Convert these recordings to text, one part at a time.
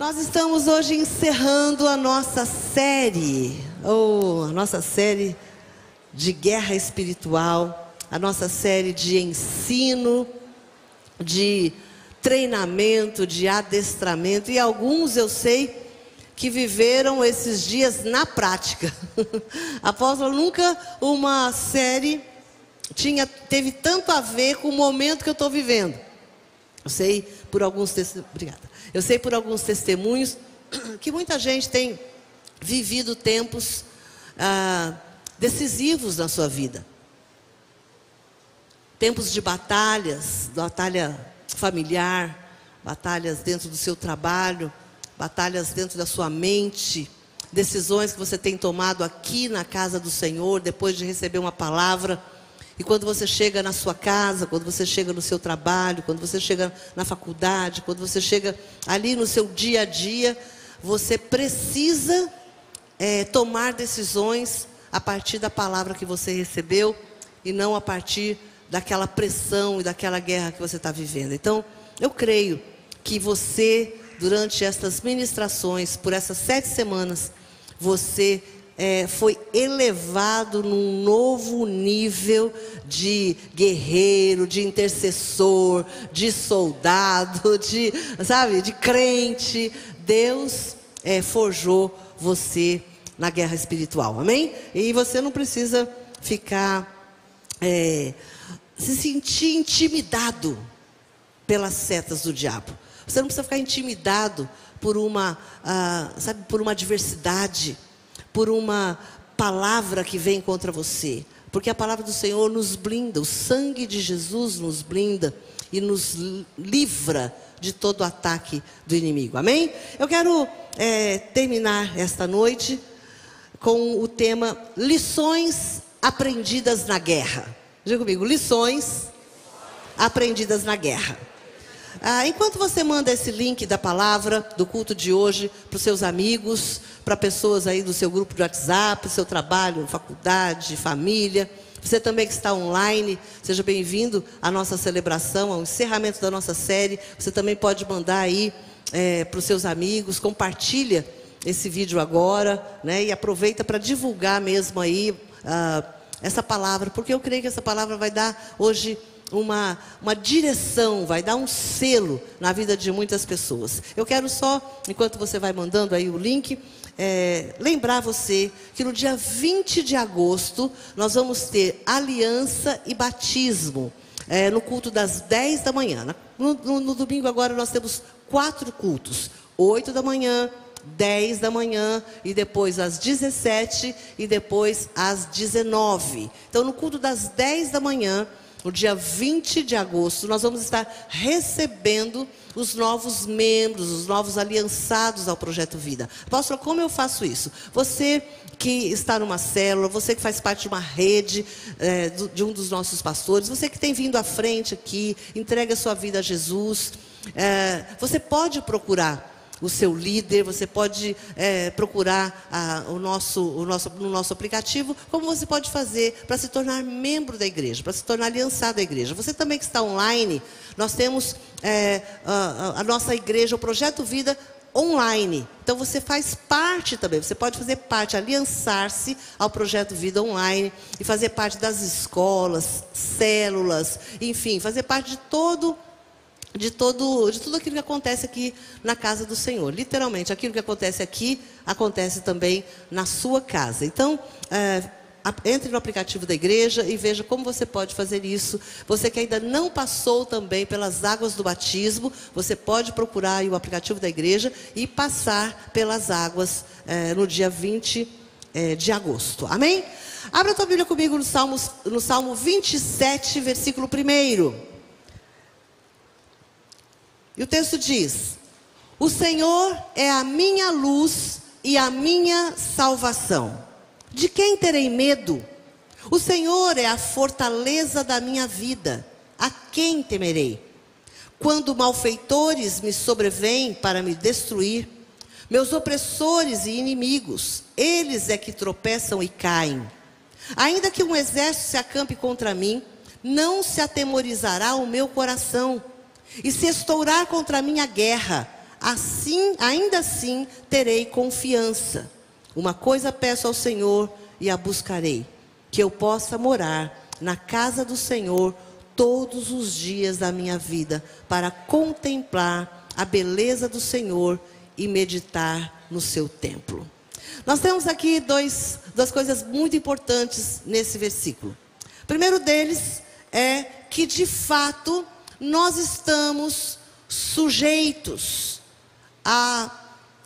Nós estamos hoje encerrando a nossa série, a nossa série de guerra espiritual, a nossa série de ensino, de treinamento, de adestramento. E alguns eu sei que viveram esses dias na prática. Apóstolo, nunca uma série teve tanto a ver com o momento que eu estou vivendo. Eu sei por alguns testemunhos que muita gente tem vivido tempos decisivos na sua vida. Tempos de batalha familiar, batalhas dentro do seu trabalho, batalhas dentro da sua mente, decisões que você tem tomado aqui na casa do Senhor, depois de receber uma palavra. E quando você chega na sua casa, quando você chega no seu trabalho, quando você chega na faculdade, quando você chega ali no seu dia a dia, você precisa tomar decisões a partir da palavra que você recebeu e não a partir daquela pressão e daquela guerra que você está vivendo. Então, eu creio que você, durante essas ministrações, por essas 7 semanas, você foi elevado num novo nível de guerreiro, de intercessor, de soldado, de crente. Deus forjou você na guerra espiritual, amém? E você não precisa ficar, se sentir intimidado pelas setas do diabo. Você não precisa ficar intimidado por uma adversidade, por uma palavra que vem contra você. Porque a palavra do Senhor nos blinda, o sangue de Jesus nos blinda e nos livra de todo ataque do inimigo. Amém? Eu quero terminar esta noite com o tema lições aprendidas na guerra. Diga comigo, lições aprendidas na guerra. Enquanto você manda esse link da palavra, do culto de hoje, para os seus amigos, para pessoas aí do seu grupo de WhatsApp, seu trabalho, faculdade, família, você também que está online, seja bem-vindo à nossa celebração, ao encerramento da nossa série. Você também pode mandar aí para os seus amigos, compartilha esse vídeo agora, né? E aproveita para divulgar mesmo aí essa palavra, porque eu creio que essa palavra vai dar hoje uma direção, vai dar um selo na vida de muitas pessoas. Eu quero só, enquanto você vai mandando aí o link, lembrar você que no dia 20 de agosto nós vamos ter aliança e batismo no culto das 10 da manhã. No domingo agora nós temos 4 cultos, 8 da manhã, 10 da manhã e depois às 17 e depois às 19. Então no culto das 10 da manhã, no dia 20 de agosto, nós vamos estar recebendo os novos membros, os novos aliançados ao Projeto Vida. Apóstolo, como eu faço isso? Você que está numa célula, você que faz parte de uma rede de um dos nossos pastores, você que tem vindo à frente aqui, entrega a sua vida a Jesus, você pode procurar o seu líder, você pode procurar no nosso aplicativo, como você pode fazer para se tornar membro da igreja, para se tornar aliançado à igreja. Você também que está online, nós temos a nossa igreja, o Projeto Vida online. Então você faz parte também, você pode fazer parte, aliançar-se ao Projeto Vida online e fazer parte das escolas, células, enfim, fazer parte de tudo aquilo que acontece aqui na casa do Senhor. Literalmente, aquilo que acontece aqui, acontece também na sua casa. Então, entre no aplicativo da igreja e veja como você pode fazer isso. Você que ainda não passou também pelas águas do batismo, você pode procurar aí o aplicativo da igreja e passar pelas águas no dia 20 de agosto. Amém? Abra a tua Bíblia comigo no Salmo 27, versículo 1. E o texto diz: o Senhor é a minha luz e a minha salvação. De quem terei medo? O Senhor é a fortaleza da minha vida. A quem temerei? Quando malfeitores me sobrevêm para me destruir, meus opressores e inimigos, eles é que tropeçam e caem. Ainda que um exército se acampe contra mim, não se atemorizará o meu coração. E se estourar contra mim a guerra, ainda assim terei confiança. Uma coisa peço ao Senhor e a buscarei, que eu possa morar na casa do Senhor todos os dias da minha vida, para contemplar a beleza do Senhor e meditar no seu templo. Nós temos aqui duas coisas muito importantes nesse versículo. O primeiro deles é que, de fato, nós estamos sujeitos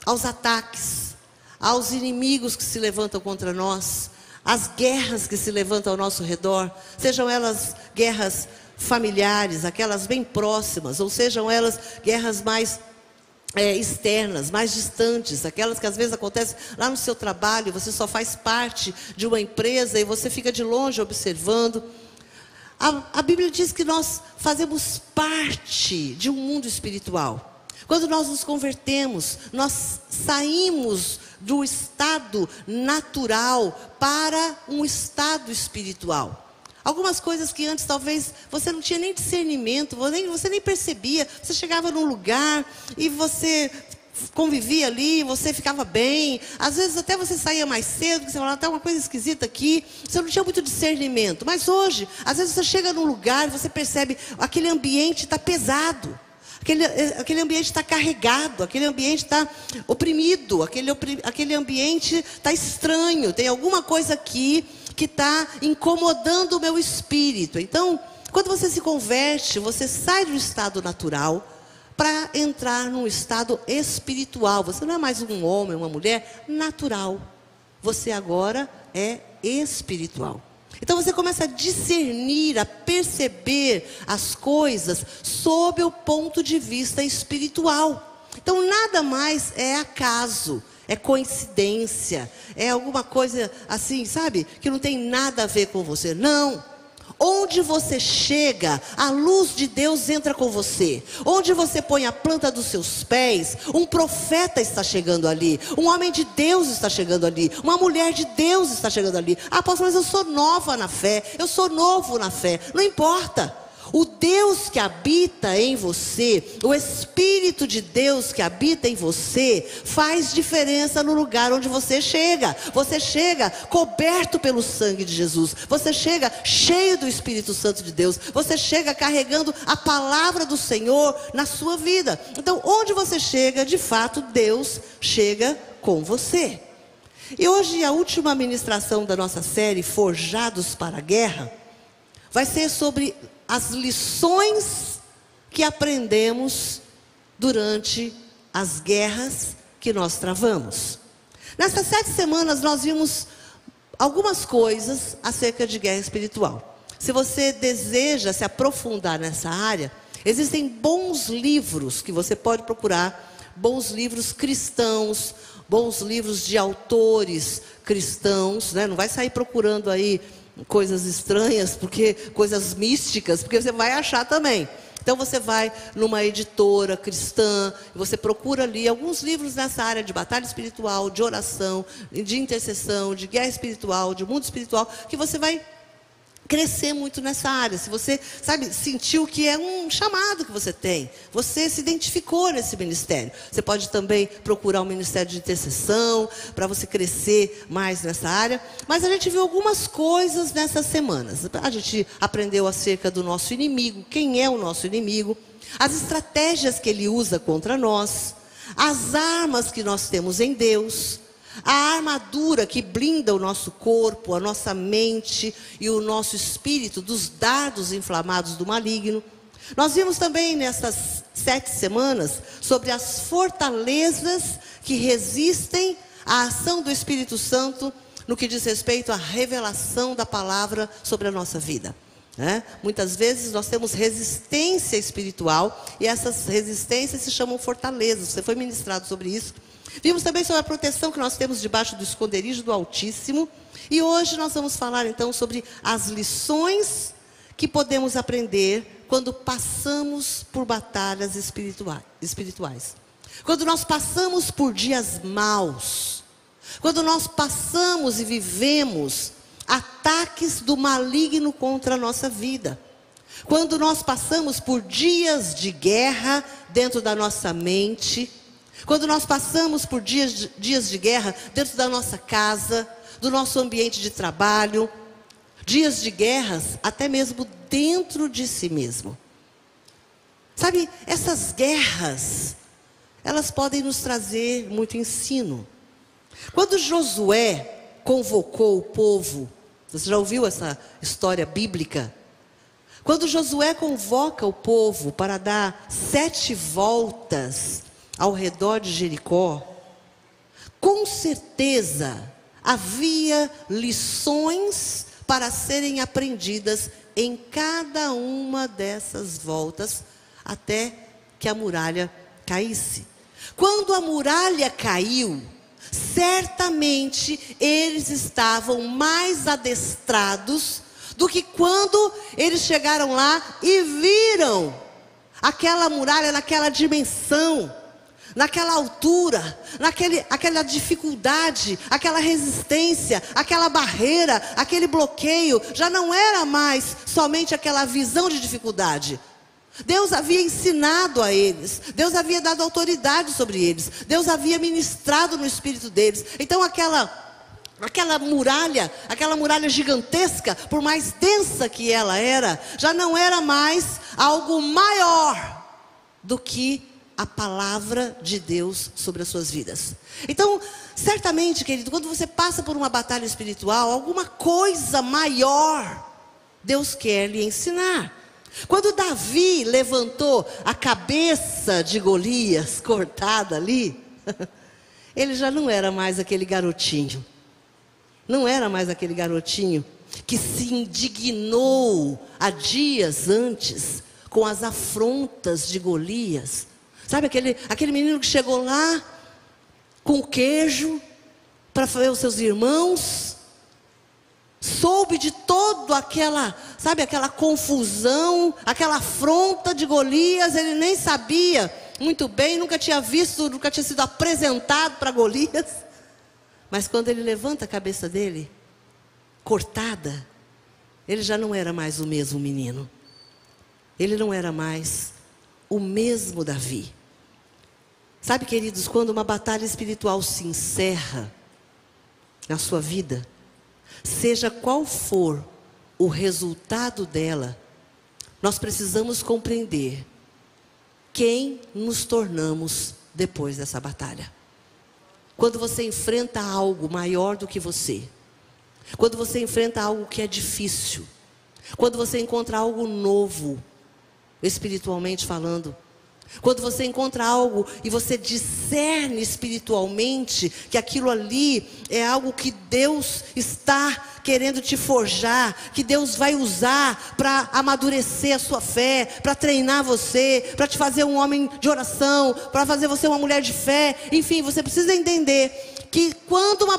aos ataques, aos inimigos que se levantam contra nós, às guerras que se levantam ao nosso redor, sejam elas guerras familiares, aquelas bem próximas, ou sejam elas guerras mais externas, mais distantes, aquelas que às vezes acontecem lá no seu trabalho, você só faz parte de uma empresa e você fica de longe observando. A Bíblia diz que nós fazemos parte de um mundo espiritual. Quando nós nos convertemos, nós saímos do estado natural para um estado espiritual. Algumas coisas que antes talvez você não tinha nem discernimento, você nem percebia. Você chegava num lugar e você convivia ali, você ficava bem. Às vezes até você saía mais cedo, porque você falava, tá uma coisa esquisita aqui. Você não tinha muito discernimento. Mas hoje, às vezes você chega num lugar e você percebe, aquele ambiente está pesado. Aquele ambiente está carregado, aquele ambiente está oprimido, aquele ambiente está estranho. Tem alguma coisa aqui que está incomodando o meu espírito. Então, quando você se converte, você sai do estado natural para entrar num estado espiritual. Você não é mais um homem, uma mulher natural. Você agora é espiritual. Então você começa a discernir, a perceber as coisas sob o ponto de vista espiritual. Então nada mais é acaso, é coincidência, é alguma coisa assim, sabe? Que não tem nada a ver com você. Não. Onde você chega, a luz de Deus entra com você. Onde você põe a planta dos seus pés, um profeta está chegando ali. Um homem de Deus está chegando ali. Uma mulher de Deus está chegando ali. Ah, pastor, mas eu sou nova na fé. Eu sou novo na fé. Não importa. O Deus que habita em você, o Espírito de Deus que habita em você, faz diferença no lugar onde você chega. Você chega coberto pelo sangue de Jesus. Você chega cheio do Espírito Santo de Deus. Você chega carregando a palavra do Senhor na sua vida. Então, onde você chega, de fato, Deus chega com você. E hoje, a última ministração da nossa série, Forjados para a Guerra, vai ser sobre as lições que aprendemos durante as guerras que nós travamos. Nessas 7 semanas nós vimos algumas coisas acerca de guerra espiritual. Se você deseja se aprofundar nessa área, existem bons livros que você pode procurar, bons livros cristãos, bons livros de autores cristãos, né? Não vai sair procurando aí coisas estranhas, coisas místicas, porque você vai achar também. Então você vai numa editora cristã, você procura ali alguns livros nessa área de batalha espiritual, de oração, de intercessão, de guerra espiritual, de mundo espiritual, que você vai crescer muito nessa área. Se você, sentiu que é um chamado que você tem, você se identificou nesse ministério, você pode também procurar um ministério de intercessão, para você crescer mais nessa área. Mas a gente viu algumas coisas nessas semanas. A gente aprendeu acerca do nosso inimigo, quem é o nosso inimigo, as estratégias que ele usa contra nós, as armas que nós temos em Deus, a armadura que blinda o nosso corpo, a nossa mente e o nosso espírito dos dardos inflamados do maligno. Nós vimos também nessas 7 semanas sobre as fortalezas que resistem à ação do Espírito Santo no que diz respeito à revelação da palavra sobre a nossa vida. Muitas vezes nós temos resistência espiritual e essas resistências se chamam fortalezas. Você foi ministrado sobre isso. Vimos também sobre a proteção que nós temos debaixo do esconderijo do Altíssimo. E hoje nós vamos falar então sobre as lições que podemos aprender quando passamos por batalhas espirituais. Quando nós passamos por dias maus. Quando nós passamos e vivemos ataques do maligno contra a nossa vida. Quando nós passamos por dias de guerra dentro da nossa mente, Quando nós passamos por dias de guerra dentro da nossa casa, do nosso ambiente de trabalho, dias de guerras até mesmo dentro de si mesmo. Sabe, essas guerras, elas podem nos trazer muito ensino. Quando Josué convocou o povo, você já ouviu essa história bíblica? Quando Josué convoca o povo para dar 7 voltas ao redor de Jericó, com certeza havia lições para serem aprendidas em cada uma dessas voltas, até que a muralha caísse. Quando a muralha caiu, certamente eles estavam mais adestrados do que quando eles chegaram lá e viram aquela muralha naquela dimensão, naquela altura, aquela dificuldade, aquela resistência, aquela barreira, aquele bloqueio. Já não era mais somente aquela visão de dificuldade. Deus havia ensinado a eles, Deus havia dado autoridade sobre eles, Deus havia ministrado no espírito deles. Então aquela muralha gigantesca, por mais densa que ela era, já não era mais algo maior do que a palavra de Deus sobre as suas vidas. Então, certamente, querido, quando você passa por uma batalha espiritual, alguma coisa maior Deus quer lhe ensinar. Quando Davi levantou a cabeça de Golias cortada ali, ele já não era mais aquele garotinho. Não era mais aquele garotinho que se indignou há dias antes com as afrontas de Golias. Sabe aquele menino que chegou lá com queijo para ver os seus irmãos, soube de toda aquela confusão, aquela afronta de Golias. Ele nem sabia muito bem, nunca tinha sido apresentado para Golias. Mas quando ele levanta a cabeça dele, cortada, ele já não era mais o mesmo menino. Ele não era mais o mesmo Davi. Sabe, queridos, quando uma batalha espiritual se encerra na sua vida, seja qual for o resultado dela, nós precisamos compreender quem nos tornamos depois dessa batalha. Quando você enfrenta algo maior do que você, quando você enfrenta algo que é difícil, quando você encontra algo novo, espiritualmente falando, quando você encontra algo e você discerne espiritualmente que aquilo ali é algo que Deus está querendo te forjar, que Deus vai usar para amadurecer a sua fé, para treinar você, para te fazer um homem de oração, para fazer você uma mulher de fé. Enfim, você precisa entender que quando uma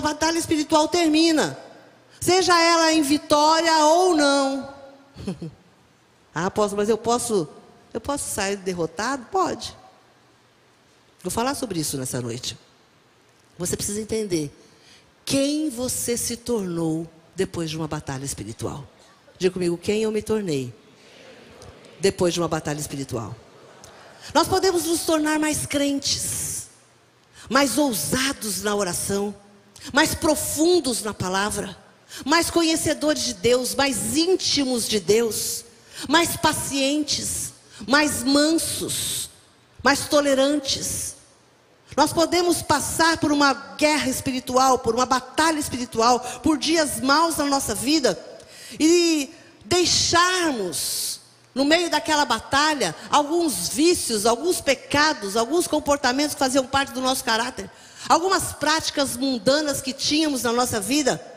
batalha espiritual termina, seja ela em vitória ou não. Apóstolo, mas eu posso sair derrotado? Pode. Vou falar sobre isso nessa noite. Você precisa entender quem você se tornou depois de uma batalha espiritual. Diga comigo, quem eu me tornei depois de uma batalha espiritual. Nós podemos nos tornar mais crentes, mais ousados na oração, mais profundos na palavra, mais conhecedores de Deus, mais íntimos de Deus, mais pacientes, mais mansos, mais tolerantes. Nós podemos passar por uma guerra espiritual, por uma batalha espiritual, por dias maus na nossa vida, e deixarmos no meio daquela batalha alguns vícios, alguns pecados, alguns comportamentos que faziam parte do nosso caráter, algumas práticas mundanas que tínhamos na nossa vida.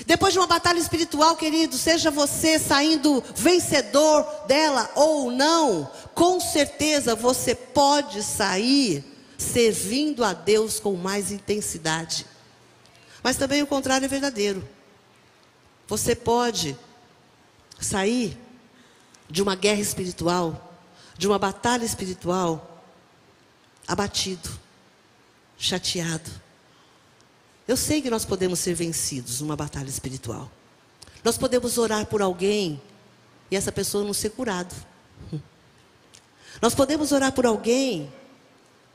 Depois de uma batalha espiritual, querido, seja você saindo vencedor dela ou não, com certeza você pode sair servindo a Deus com mais intensidade. Mas também o contrário é verdadeiro. Você pode sair de uma guerra espiritual, de uma batalha espiritual, abatido, chateado. Eu sei que nós podemos ser vencidos numa batalha espiritual. Nós podemos orar por alguém e essa pessoa não ser curado. Nós podemos orar por alguém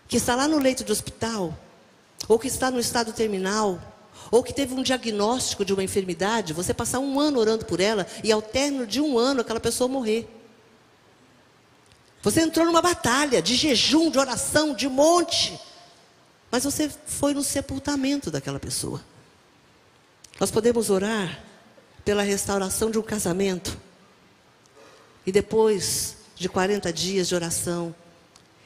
que está lá no leito de hospital, ou que está no estado terminal, ou que teve um diagnóstico de uma enfermidade, você passar um ano orando por ela, e ao término de um ano aquela pessoa morrer. Você entrou numa batalha de jejum, de oração, de monte, mas você foi no sepultamento daquela pessoa. Nós podemos orar pela restauração de um casamento, e depois de 40 dias de oração,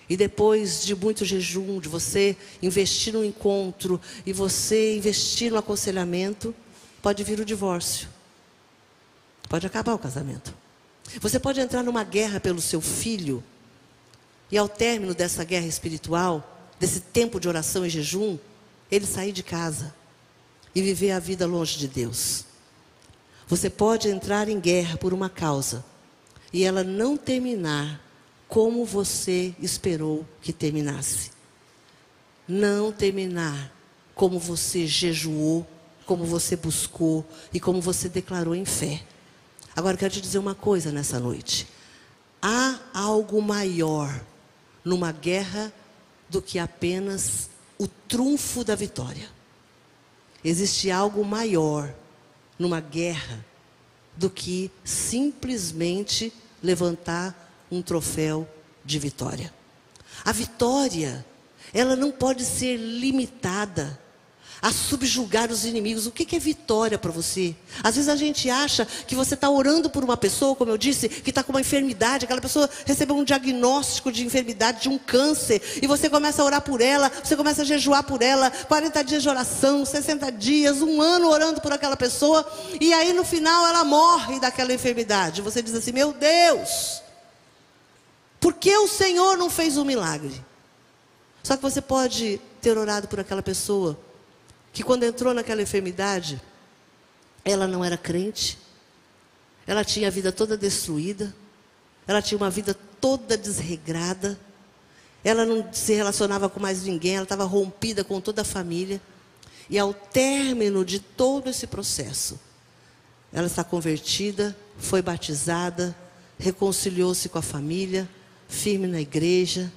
e depois de muito jejum, de você investir no encontro, e você investir no aconselhamento, pode vir o divórcio. Pode acabar o casamento. Você pode entrar numa guerra pelo seu filho, e ao término dessa guerra espiritual, desse tempo de oração e jejum, ele sair de casa e viver a vida longe de Deus. Você pode entrar em guerra por uma causa, e ela não terminar como você esperou que terminasse. Não terminar como você jejuou, como você buscou e como você declarou em fé. Agora eu quero te dizer uma coisa nessa noite. Há algo maior numa guerra do que apenas o trunfo da vitória. Existe algo maior numa guerra do que simplesmente levantar um troféu de vitória. A vitória, ela não pode ser limitada a subjugar os inimigos. O que é vitória para você? Às vezes a gente acha que você está orando por uma pessoa, como eu disse, que está com uma enfermidade, aquela pessoa recebeu um diagnóstico de enfermidade, de um câncer, e você começa a orar por ela, você começa a jejuar por ela, 40 dias de oração, 60 dias, um ano orando por aquela pessoa, e aí no final ela morre daquela enfermidade. Você diz assim: meu Deus, por que o Senhor não fez um milagre? Só que você pode ter orado por aquela pessoa que quando entrou naquela enfermidade, ela não era crente, ela tinha a vida toda destruída, ela tinha uma vida toda desregrada, ela não se relacionava com mais ninguém, ela estava rompida com toda a família, e ao término de todo esse processo, ela está convertida, foi batizada, reconciliou-se com a família, firme na igreja,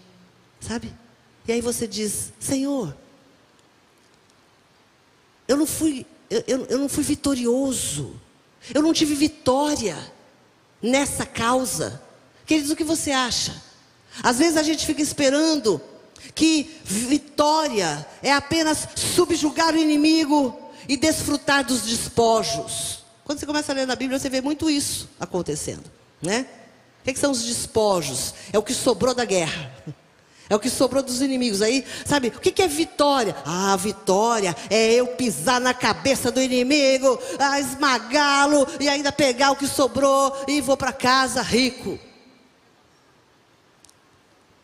sabe? E aí você diz: Senhor, eu não fui vitorioso, eu não tive vitória nessa causa. Queridos, o que você acha? Às vezes a gente fica esperando que vitória é apenas subjugar o inimigo e desfrutar dos despojos. Quando você começa a ler na Bíblia, você vê muito isso acontecendo, né? O que são os despojos? É o que sobrou da guerra. É o que sobrou dos inimigos. Aí, sabe, o que é vitória? Ah, vitória é eu pisar na cabeça do inimigo, esmagá-lo, e ainda pegar o que sobrou e vou para casa rico.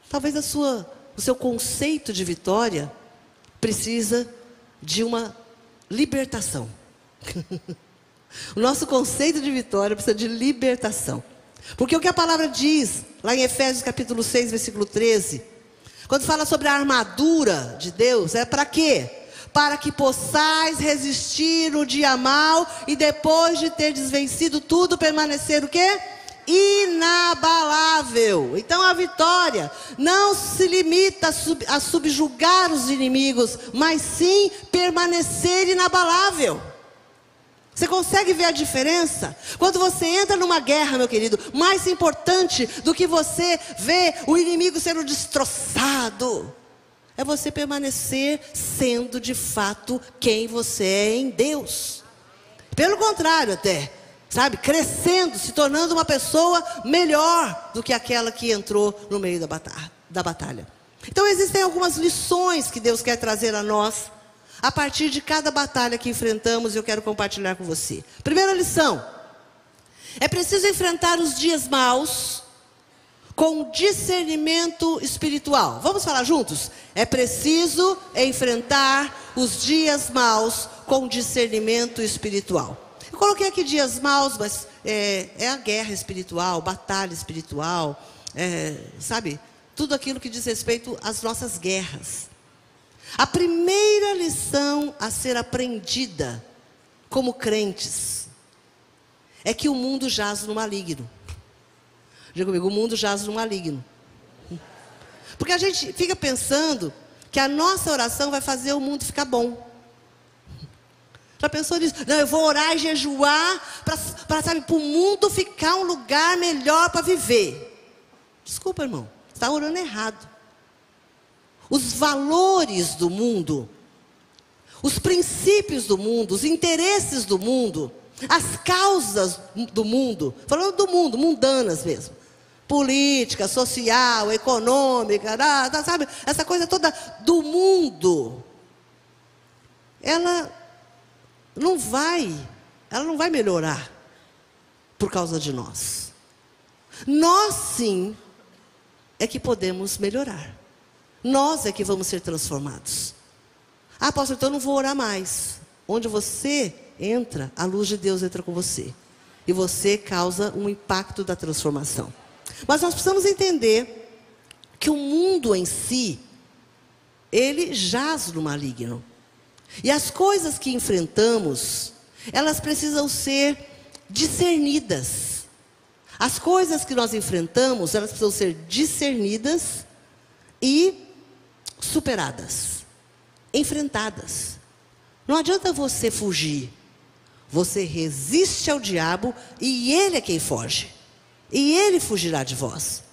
Talvez o seu conceito de vitória precisa de uma libertação. O nosso conceito de vitória precisa de libertação. Porque o que a palavra diz, lá em Efésios capítulo 6, versículo 13... quando fala sobre a armadura de Deus, é para quê? Para que possais resistir no dia mau e depois de ter desvencido tudo, permanecer o quê? Inabalável. Então a vitória não se limita a subjugar os inimigos, mas sim permanecer inabalável. Você consegue ver a diferença? Quando você entra numa guerra, meu querido, mais importante do que você ver o inimigo sendo destroçado, é você permanecer sendo de fato quem você é em Deus. Pelo contrário até, sabe, crescendo, se tornando uma pessoa melhor do que aquela que entrou no meio da batalha. Então existem algumas lições que Deus quer trazer a nós a partir de cada batalha que enfrentamos, e eu quero compartilhar com você. Primeira lição: é preciso enfrentar os dias maus com discernimento espiritual. Vamos falar juntos? É preciso enfrentar os dias maus com discernimento espiritual. Eu coloquei aqui dias maus, mas é a guerra espiritual, batalha espiritual, sabe? Tudo aquilo que diz respeito às nossas guerras. A primeira lição a ser aprendida como crentes é que o mundo jaz no maligno. Diga comigo: o mundo jaz no maligno. Porque a gente fica pensando que a nossa oração vai fazer o mundo ficar bom. Já pensou nisso? Não, eu vou orar e jejuar para o mundo ficar um lugar melhor para viver. Desculpa, irmão, você está orando errado. Os valores do mundo, os princípios do mundo, os interesses do mundo, as causas do mundo, falando do mundo, mundanas mesmo, política, social, econômica, sabe? Essa coisa toda do mundo, ela não vai melhorar por causa de nós. Nós sim é que podemos melhorar. Nós é que vamos ser transformados. Ah, pastor, então eu não vou orar mais. Onde você entra, a luz de Deus entra com você. E você causa um impacto da transformação. Mas nós precisamos entender que o mundo em si, ele jaz no maligno. E as coisas que enfrentamos, elas precisam ser discernidas. As coisas que nós enfrentamos, elas precisam ser discernidas e superadas, enfrentadas. Não adianta você fugir. Você resiste ao diabo e ele é quem foge. E ele fugirá de vós.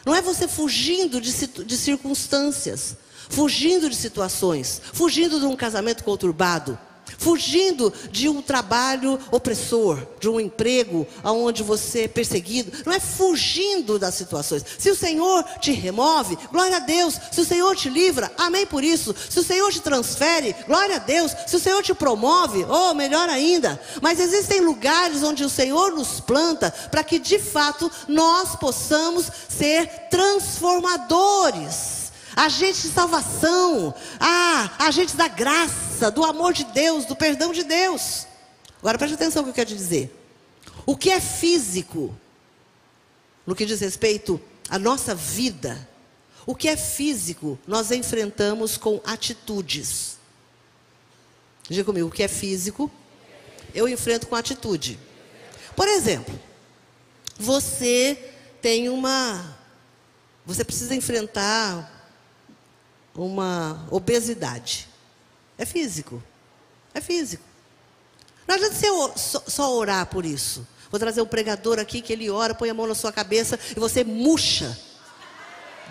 Não é você fugindo de circunstâncias, fugindo de situações, fugindo de um casamento conturbado, fugindo de um trabalho opressor, de um emprego onde você é perseguido. Não é fugindo das situações. Se o Senhor te remove, glória a Deus. Se o Senhor te livra, amém por isso. Se o Senhor te transfere, glória a Deus. Se o Senhor te promove, oh, melhor ainda. Mas existem lugares onde o Senhor nos planta para que de fato nós possamos ser transformadores. Agentes de salvação, agentes da graça, do amor de Deus, do perdão de Deus. Agora preste atenção no que eu quero te dizer. O que é físico, no que diz respeito à nossa vida, o que é físico, nós enfrentamos com atitudes. Diga comigo, o que é físico, eu enfrento com atitude. Por exemplo, você precisa enfrentar uma obesidade. É físico. É físico. Não adianta você só orar por isso. Vou trazer um pregador aqui que ele ora, põe a mão na sua cabeça e você murcha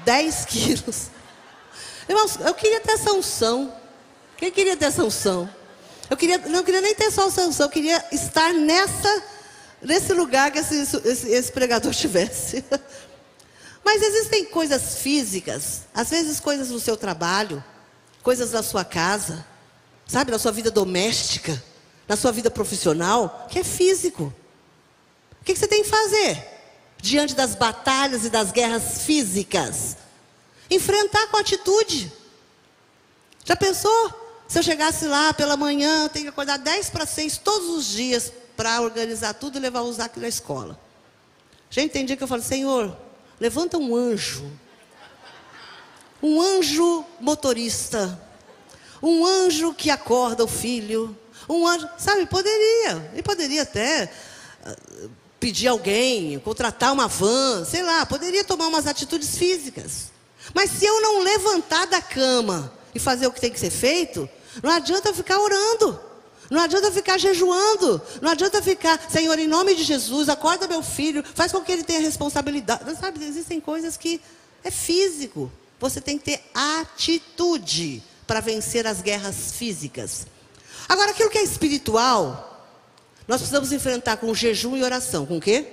10 quilos. Irmãos, eu queria ter essa unção. Quem queria ter essa unção? Não queria nem ter só essa unção. Eu queria estar nesse lugar que esse pregador tivesse. Mas existem coisas físicas, às vezes coisas no seu trabalho, coisas na sua casa, sabe, na sua vida doméstica, na sua vida profissional, que é físico. O que você tem que fazer diante das batalhas e das guerras físicas? Enfrentar com atitude. Já pensou? Se eu chegasse lá pela manhã, eu tenho que acordar 5:50 todos os dias para organizar tudo e levar o Zac na escola. Gente, tem dia que eu falo, Senhor, levanta um anjo motorista, um anjo que acorda o filho, um anjo, sabe, poderia até pedir alguém, contratar uma van, sei lá, poderia tomar umas atitudes físicas. Mas se eu não levantar da cama e fazer o que tem que ser feito, não adianta eu ficar orando. Não adianta ficar jejuando, não adianta ficar, Senhor, em nome de Jesus, acorda meu filho, faz com que ele tenha responsabilidade. Sabe, existem coisas que é físico. Você tem que ter atitude para vencer as guerras físicas. Agora, aquilo que é espiritual, nós precisamos enfrentar com jejum e oração. Com o quê?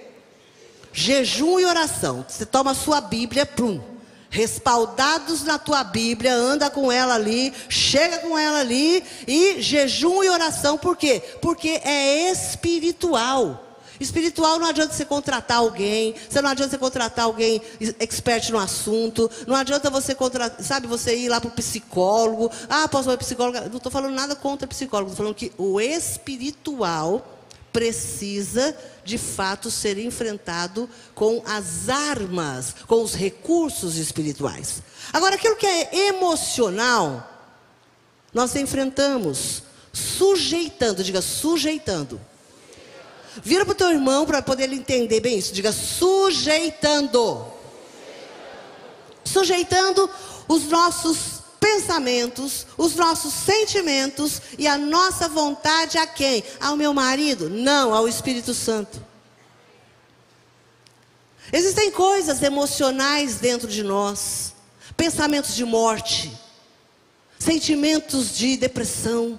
Jejum e oração. Você toma a sua Bíblia, respaldados na tua Bíblia, anda com ela ali, chega com ela ali, e jejum e oração. Por quê? Porque é espiritual. Espiritual não adianta você contratar alguém, não adianta você contratar alguém expert no assunto, não adianta você você ir lá para o psicólogo. Posso ir para psicólogo? Não estou falando nada contra psicólogo, estou falando que o espiritual precisa de fato ser enfrentado com as armas, com os recursos espirituais. Agora, aquilo que é emocional, nós enfrentamos sujeitando, diga sujeitando. Vira para o teu irmão para poder ele entender bem isso, diga sujeitando. sujeitando os nossos pensamentos, os nossos sentimentos e a nossa vontade a quem? Ao meu marido? Não, ao Espírito Santo. Existem coisas emocionais dentro de nós, pensamentos de morte, sentimentos de depressão,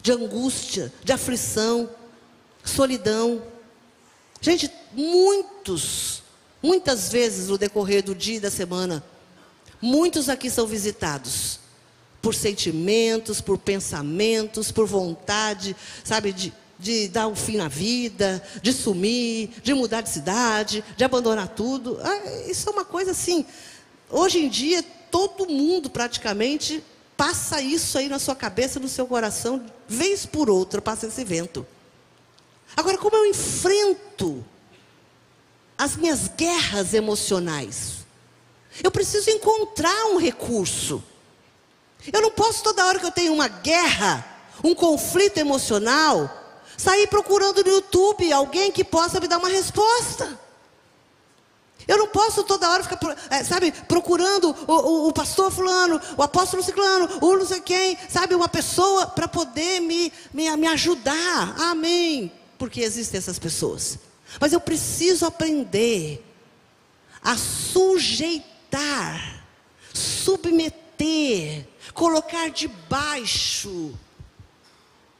de angústia, de aflição, solidão. Gente, muitas vezes no decorrer do dia e da semana, muitos aqui são visitados por sentimentos, por pensamentos, por vontade, sabe, de dar um fim na vida, de sumir, de mudar de cidade, de abandonar tudo. Isso é uma coisa assim, hoje em dia todo mundo praticamente passa isso aí na sua cabeça, no seu coração, vez por outra passa esse vento. Agora, como eu enfrento as minhas guerras emocionais? Eu preciso encontrar um recurso. Eu não posso toda hora que eu tenho uma guerra, um conflito emocional, sair procurando no YouTube alguém que possa me dar uma resposta. Eu não posso toda hora ficar, procurando o pastor fulano, o apóstolo ciclano, o não sei quem, uma pessoa para poder me ajudar. Amém. Porque existem essas pessoas. Mas eu preciso aprender a sujeitar, submeter, colocar debaixo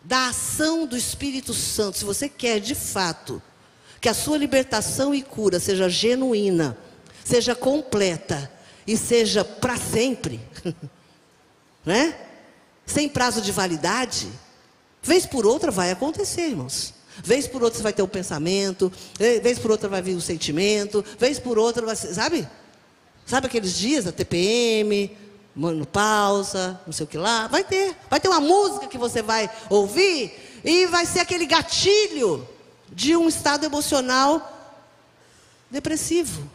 da ação do Espírito Santo. Se você quer de fato que a sua libertação e cura seja genuína, seja completa e seja para sempre, né? Sem prazo de validade, vez por outra vai acontecer, irmãos. Vez por outra você vai ter um pensamento, vez por outra vai vir um sentimento, vez por outra vai ser, sabe aqueles dias da TPM, menopausa, não sei o que lá, vai ter uma música que você vai ouvir e vai ser aquele gatilho de um estado emocional depressivo.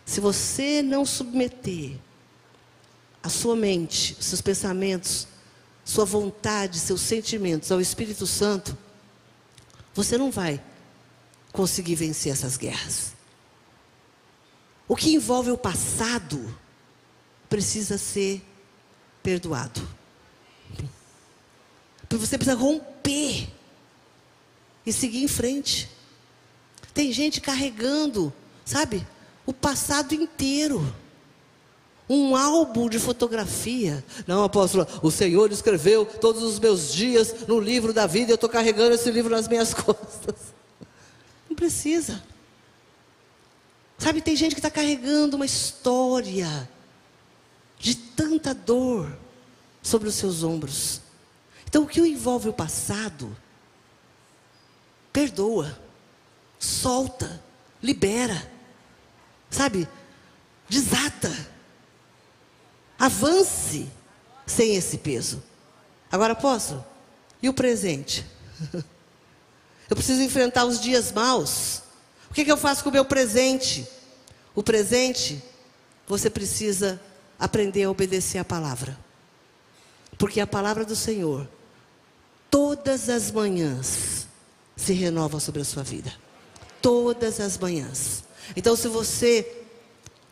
Se você não submeter a sua mente, os seus pensamentos, sua vontade, seus sentimentos ao Espírito Santo, você não vai conseguir vencer essas guerras. O que envolve o passado precisa ser perdoado. Você precisa romper e seguir em frente. Tem gente carregando, o passado inteiro. Um álbum de fotografia. Não, apóstolo, o Senhor escreveu todos os meus dias no livro da vida, eu estou carregando esse livro nas minhas costas. Não precisa. Tem gente que está carregando uma história de tanta dor sobre os seus ombros. Então, o que envolve o passado, perdoa, solta, libera, desata. Avance sem esse peso. Agora, apóstolo, e o presente? Eu preciso enfrentar os dias maus. O que eu faço com o meu presente? O presente, você precisa aprender a obedecer a palavra. Porque a palavra do Senhor, todas as manhãs, se renova sobre a sua vida. Todas as manhãs. Então, se você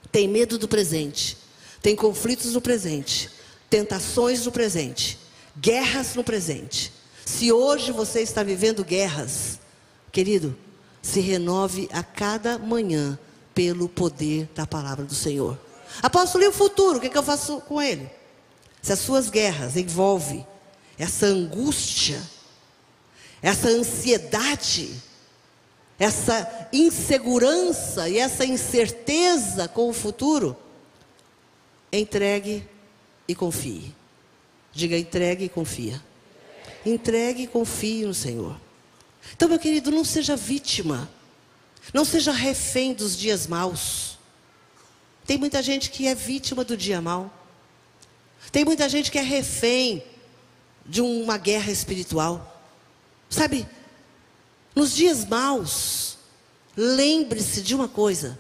tem medo do presente, tem conflitos no presente, tentações no presente, guerras no presente. Se hoje você está vivendo guerras, querido, se renove a cada manhã pelo poder da palavra do Senhor. Apóstolo, e o futuro? O que eu faço com ele? Se as suas guerras envolvem essa angústia, essa ansiedade, essa insegurança e essa incerteza com o futuro, entregue e confie. Diga, entregue e confia. Entregue e confie no Senhor. Então, meu querido, não seja vítima. Não seja refém dos dias maus. Tem muita gente que é vítima do dia mau. Tem muita gente que é refém de uma guerra espiritual. Nos dias maus, lembre-se de uma coisa: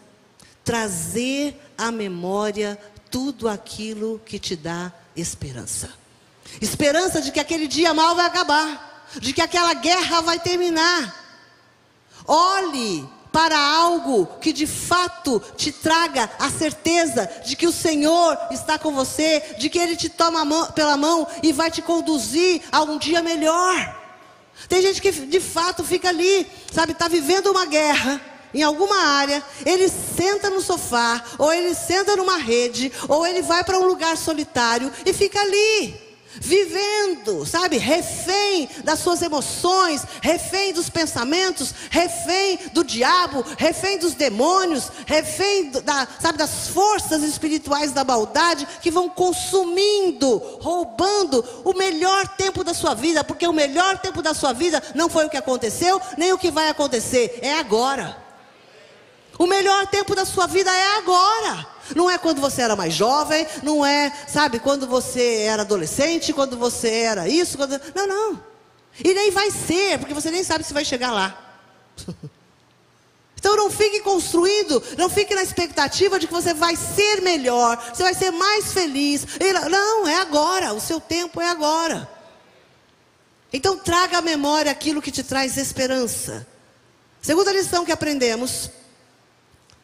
trazer à memória tudo aquilo que te dá esperança. Esperança de que aquele dia mau vai acabar, de que aquela guerra vai terminar. Olhe para algo que de fato te traga a certeza de que o Senhor está com você, de que Ele te toma pela mão e vai te conduzir a um dia melhor. Tem gente que de fato fica ali, sabe, está vivendo uma guerra em alguma área, ele senta no sofá, ou ele senta numa rede, ou ele vai para um lugar solitário e fica ali, vivendo, sabe, refém das suas emoções, refém dos pensamentos, refém do diabo, refém dos demônios, refém das forças espirituais da maldade que vão consumindo, roubando o melhor tempo da sua vida, porque o melhor tempo da sua vida não foi o que aconteceu, nem o que vai acontecer, é agora. O melhor tempo da sua vida é agora. Não é quando você era mais jovem, não é, sabe, quando você era adolescente, quando você era isso, não. E nem vai ser, porque você nem sabe se vai chegar lá. Então não fique construindo, não fique na expectativa de que você vai ser melhor, você vai ser mais feliz. Não, é agora, o seu tempo é agora. Então traga à memória aquilo que te traz esperança. Segunda lição que aprendemos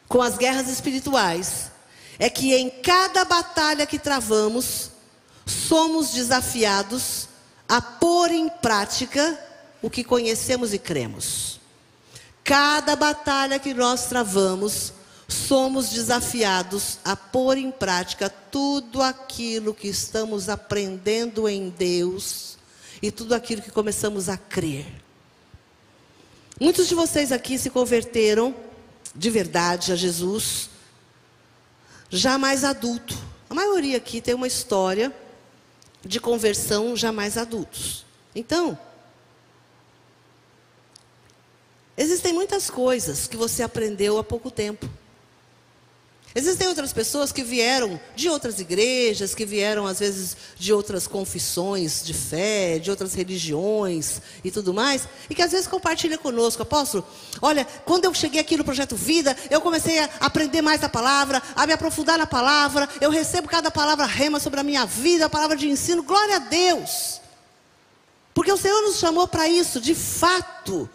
com as guerras espirituais é que em cada batalha que travamos, somos desafiados a pôr em prática o que conhecemos e cremos. Cada batalha que nós travamos, somos desafiados a pôr em prática tudo aquilo que estamos aprendendo em Deus e tudo aquilo que começamos a crer. Muitos de vocês aqui se converteram de verdade a Jesus já mais adulto. A maioria aqui tem uma história de conversão já mais adultos. Então, existem muitas coisas que você aprendeu há pouco tempo. Existem outras pessoas que vieram de outras igrejas, que vieram às vezes de outras confissões de fé, de outras religiões e tudo mais, e que às vezes compartilham conosco: apóstolo, olha, quando eu cheguei aqui no Projeto Vida, eu comecei a aprender mais da palavra, a me aprofundar na palavra, eu recebo cada palavra rema sobre a minha vida, a palavra de ensino, glória a Deus. Porque o Senhor nos chamou para isso, de fato,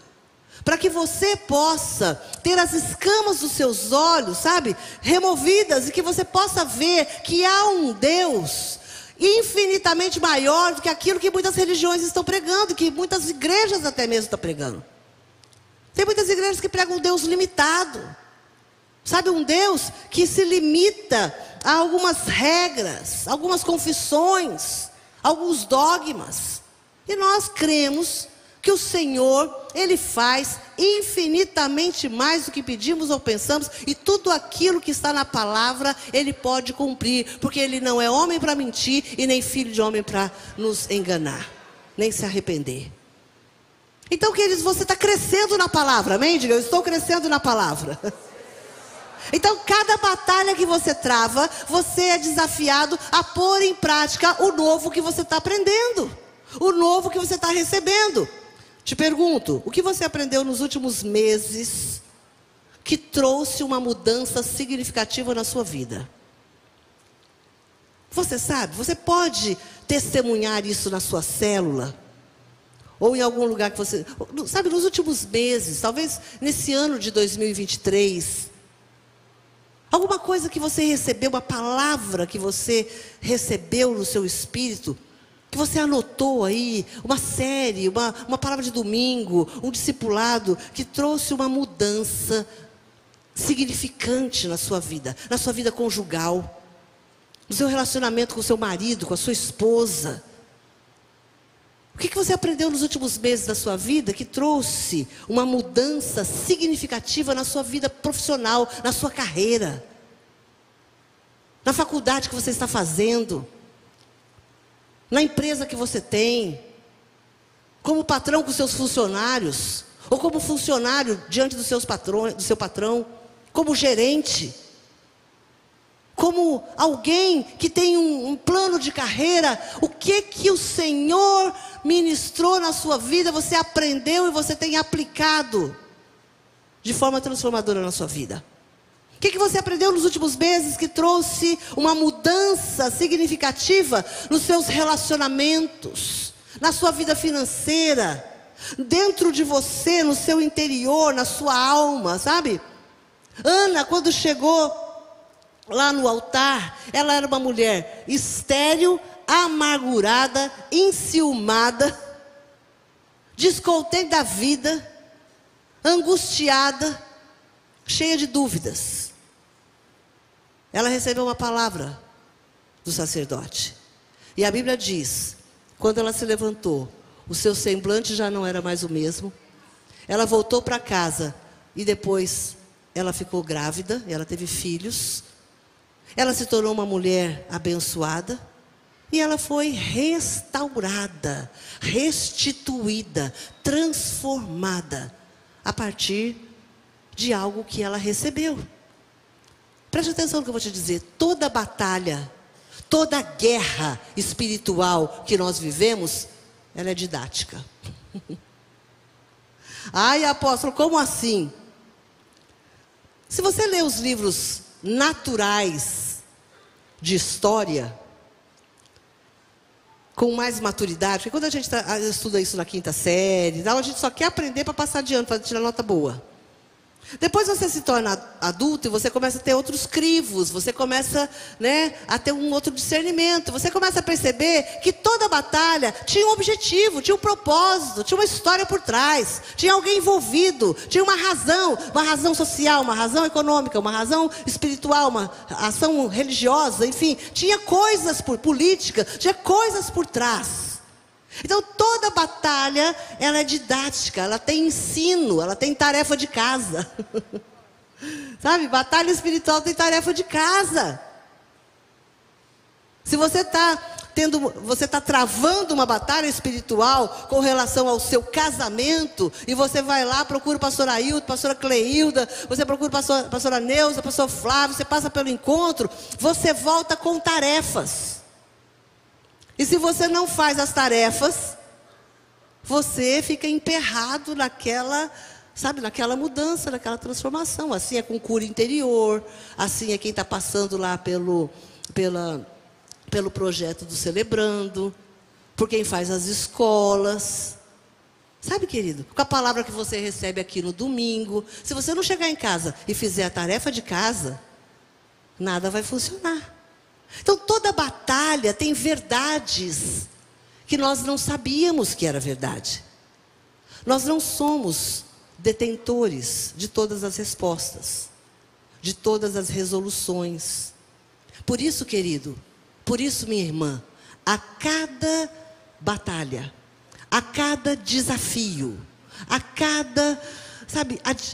para que você possa ter as escamas dos seus olhos, sabe, removidas, e que você possa ver que há um Deus infinitamente maior do que aquilo que muitas religiões estão pregando, que muitas igrejas até mesmo estão pregando. Tem muitas igrejas que pregam um Deus limitado, sabe, um Deus que se limita a algumas regras, algumas confissões, alguns dogmas. E nós cremos que o Senhor, Ele faz infinitamente mais do que pedimos ou pensamos, e tudo aquilo que está na palavra, Ele pode cumprir, porque Ele não é homem para mentir, e nem filho de homem para nos enganar, nem se arrepender. Então, queridos, você está crescendo na palavra, amém? Diga, eu estou crescendo na palavra. Então, cada batalha que você trava, você é desafiado a pôr em prática o novo que você está aprendendo, o novo que você está recebendo. Te pergunto, o que você aprendeu nos últimos meses que trouxe uma mudança significativa na sua vida? Você sabe, você pode testemunhar isso na sua célula, ou em algum lugar que você... Sabe, nos últimos meses, talvez nesse ano de 2023, alguma coisa que você recebeu, uma palavra que você recebeu no seu espírito, que você anotou aí, uma série, uma palavra de domingo, um discipulado, que trouxe uma mudança significante na sua vida conjugal, no seu relacionamento com o seu marido, com a sua esposa. O que você aprendeu nos últimos meses da sua vida que trouxe uma mudança significativa na sua vida profissional, na sua carreira, na faculdade que você está fazendo, na empresa que você tem, como patrão com seus funcionários, ou como funcionário diante dos seus patrões, do seu patrão, como gerente, como alguém que tem um plano de carreira. O que o Senhor ministrou na sua vida, você aprendeu e você tem aplicado de forma transformadora na sua vida? O que você aprendeu nos últimos meses que trouxe uma mudança significativa nos seus relacionamentos, na sua vida financeira, dentro de você, no seu interior, na sua alma, sabe? Ana, quando chegou lá no altar, ela era uma mulher estéril, amargurada, enciumada, descontente da vida, angustiada, cheia de dúvidas. Ela recebeu uma palavra do sacerdote. E a Bíblia diz, quando ela se levantou, o seu semblante já não era mais o mesmo. Ela voltou para casa e depois ela ficou grávida, ela teve filhos. Ela se tornou uma mulher abençoada e ela foi restaurada, restituída, transformada a partir de algo que ela recebeu. Preste atenção no que eu vou te dizer. Toda batalha, toda guerra espiritual que nós vivemos, ela é didática. Ai, apóstolo, como assim? Se você ler os livros naturais de história, com mais maturidade, porque quando a gente estuda isso na quinta série, a gente só quer aprender para passar de ano, para tirar nota boa. Depois você se torna adulto e você começa a ter outros crivos, você começa, a ter um outro discernimento. Você começa a perceber que toda batalha tinha um objetivo, tinha um propósito, tinha uma história por trás, tinha alguém envolvido, tinha uma razão social, uma razão econômica, uma razão espiritual, uma ação religiosa, enfim, tinha coisas políticas, tinha coisas por trás. Então toda batalha, ela é didática, ela tem ensino, ela tem tarefa de casa. Sabe, batalha espiritual tem tarefa de casa. Se você está travando uma batalha espiritual com relação ao seu casamento, e você vai lá, procura o pastor Ailton, pastora Cleilda, você procura a pastora Neuza, o pastor Flávio, você passa pelo encontro, você volta com tarefas. E se você não faz as tarefas, você fica emperrado naquela mudança, naquela transformação. Assim é com cura interior, assim é quem está passando lá pelo projeto do Celebrando, por quem faz as escolas. Sabe, querido, com a palavra que você recebe aqui no domingo, se você não chegar em casa e fizer a tarefa de casa, nada vai funcionar. Então toda batalha tem verdades que nós não sabíamos que era verdade. Nós não somos detentores de todas as respostas, de todas as resoluções. Por isso, querido, por isso, minha irmã, a cada batalha, a cada desafio, a cada,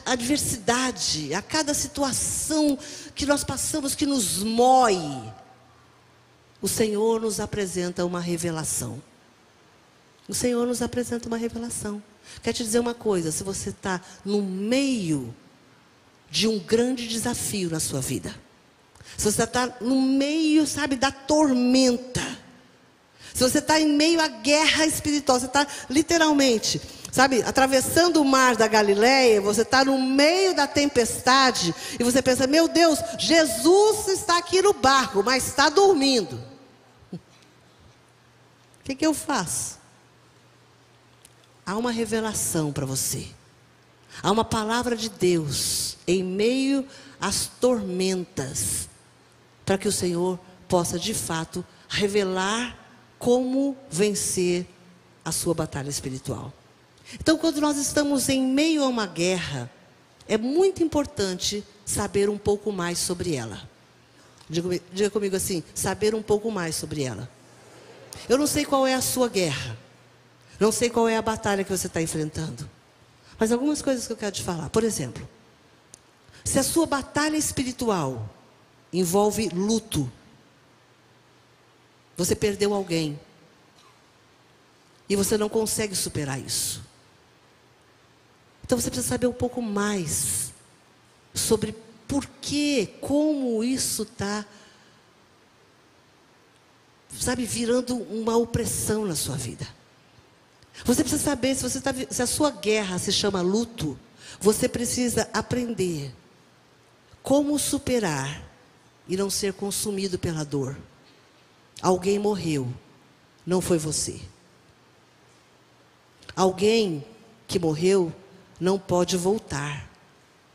adversidade, a cada situação que nós passamos que nos mói, o Senhor nos apresenta uma revelação. O Senhor nos apresenta uma revelação. Quero te dizer uma coisa, se você está no meio de um grande desafio na sua vida, se você está no meio, da tormenta, se você está em meio à guerra espiritual, você está literalmente, atravessando o mar da Galileia, você está no meio da tempestade, e você pensa, meu Deus, Jesus está aqui no barco, mas está dormindo. O que eu faço? Há uma revelação para você. Há uma palavra de Deus em meio às tormentas, para que o Senhor possa de fato revelar como vencer a sua batalha espiritual. Então, quando nós estamos em meio a uma guerra, é muito importante saber um pouco mais sobre ela. Diga comigo assim, saber um pouco mais sobre ela. Eu não sei qual é a sua guerra, não sei qual é a batalha que você está enfrentando, mas algumas coisas que eu quero te falar. Por exemplo, se a sua batalha espiritual envolve luto, você perdeu alguém e você não consegue superar isso, então você precisa saber um pouco mais sobre por que, como isso está, virando uma opressão na sua vida. Você precisa saber, se a sua guerra se chama luto, você precisa aprender como superar e não ser consumido pela dor. Alguém morreu, não foi você. Alguém que morreu não pode voltar,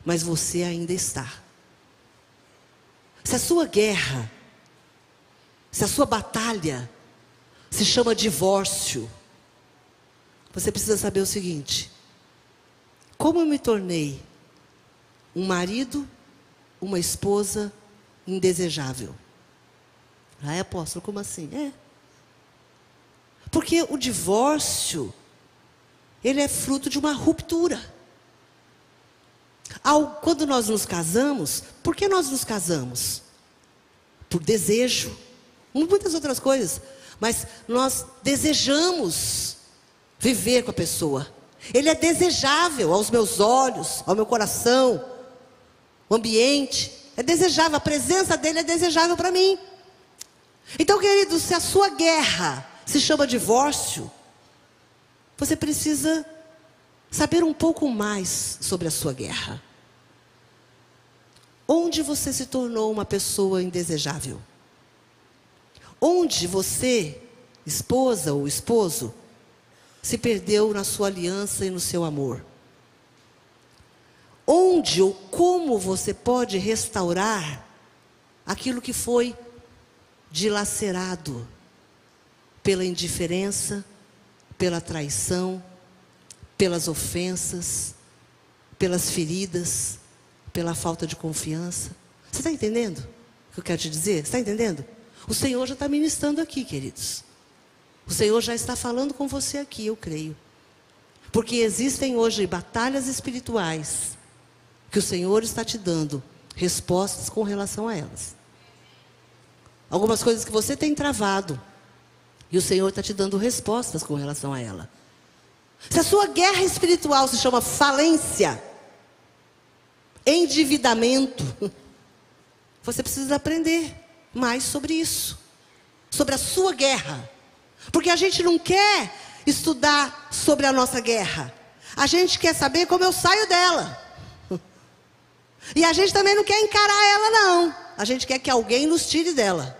mas você ainda está. Se a sua guerra, se a sua batalha se chama divórcio, você precisa saber o seguinte: como eu me tornei um marido, uma esposa indesejável? Ah, apóstolo, como assim? Porque o divórcio, ele é fruto de uma ruptura. Quando nós nos casamos, por que nós nos casamos? Por desejo, muitas outras coisas, mas nós desejamos viver com a pessoa. Ele é desejável aos meus olhos, ao meu coração, o ambiente é desejável, a presença dele é desejável para mim. Então, queridos, se a sua guerra se chama divórcio, você precisa saber um pouco mais sobre a sua guerra. Onde você se tornou uma pessoa indesejável? Onde você, esposa ou esposo, se perdeu na sua aliança e no seu amor? Onde ou como você pode restaurar aquilo que foi dilacerado pela indiferença, pela traição, pelas ofensas, pelas feridas, pela falta de confiança? Você está entendendo o que eu quero te dizer? Você está entendendo? O Senhor já está ministrando aqui, queridos. O Senhor já está falando com você aqui, eu creio. Porque existem hoje batalhas espirituais que o Senhor está te dando respostas com relação a elas. Algumas coisas que você tem travado, e o Senhor está te dando respostas com relação a ela. Se a sua guerra espiritual se chama falência, endividamento, você precisa aprender mais sobre isso, sobre a sua guerra. Porque a gente não quer estudar sobre a nossa guerra, a gente quer saber como eu saio dela. E a gente também não quer encarar ela, não. A gente quer que alguém nos tire dela.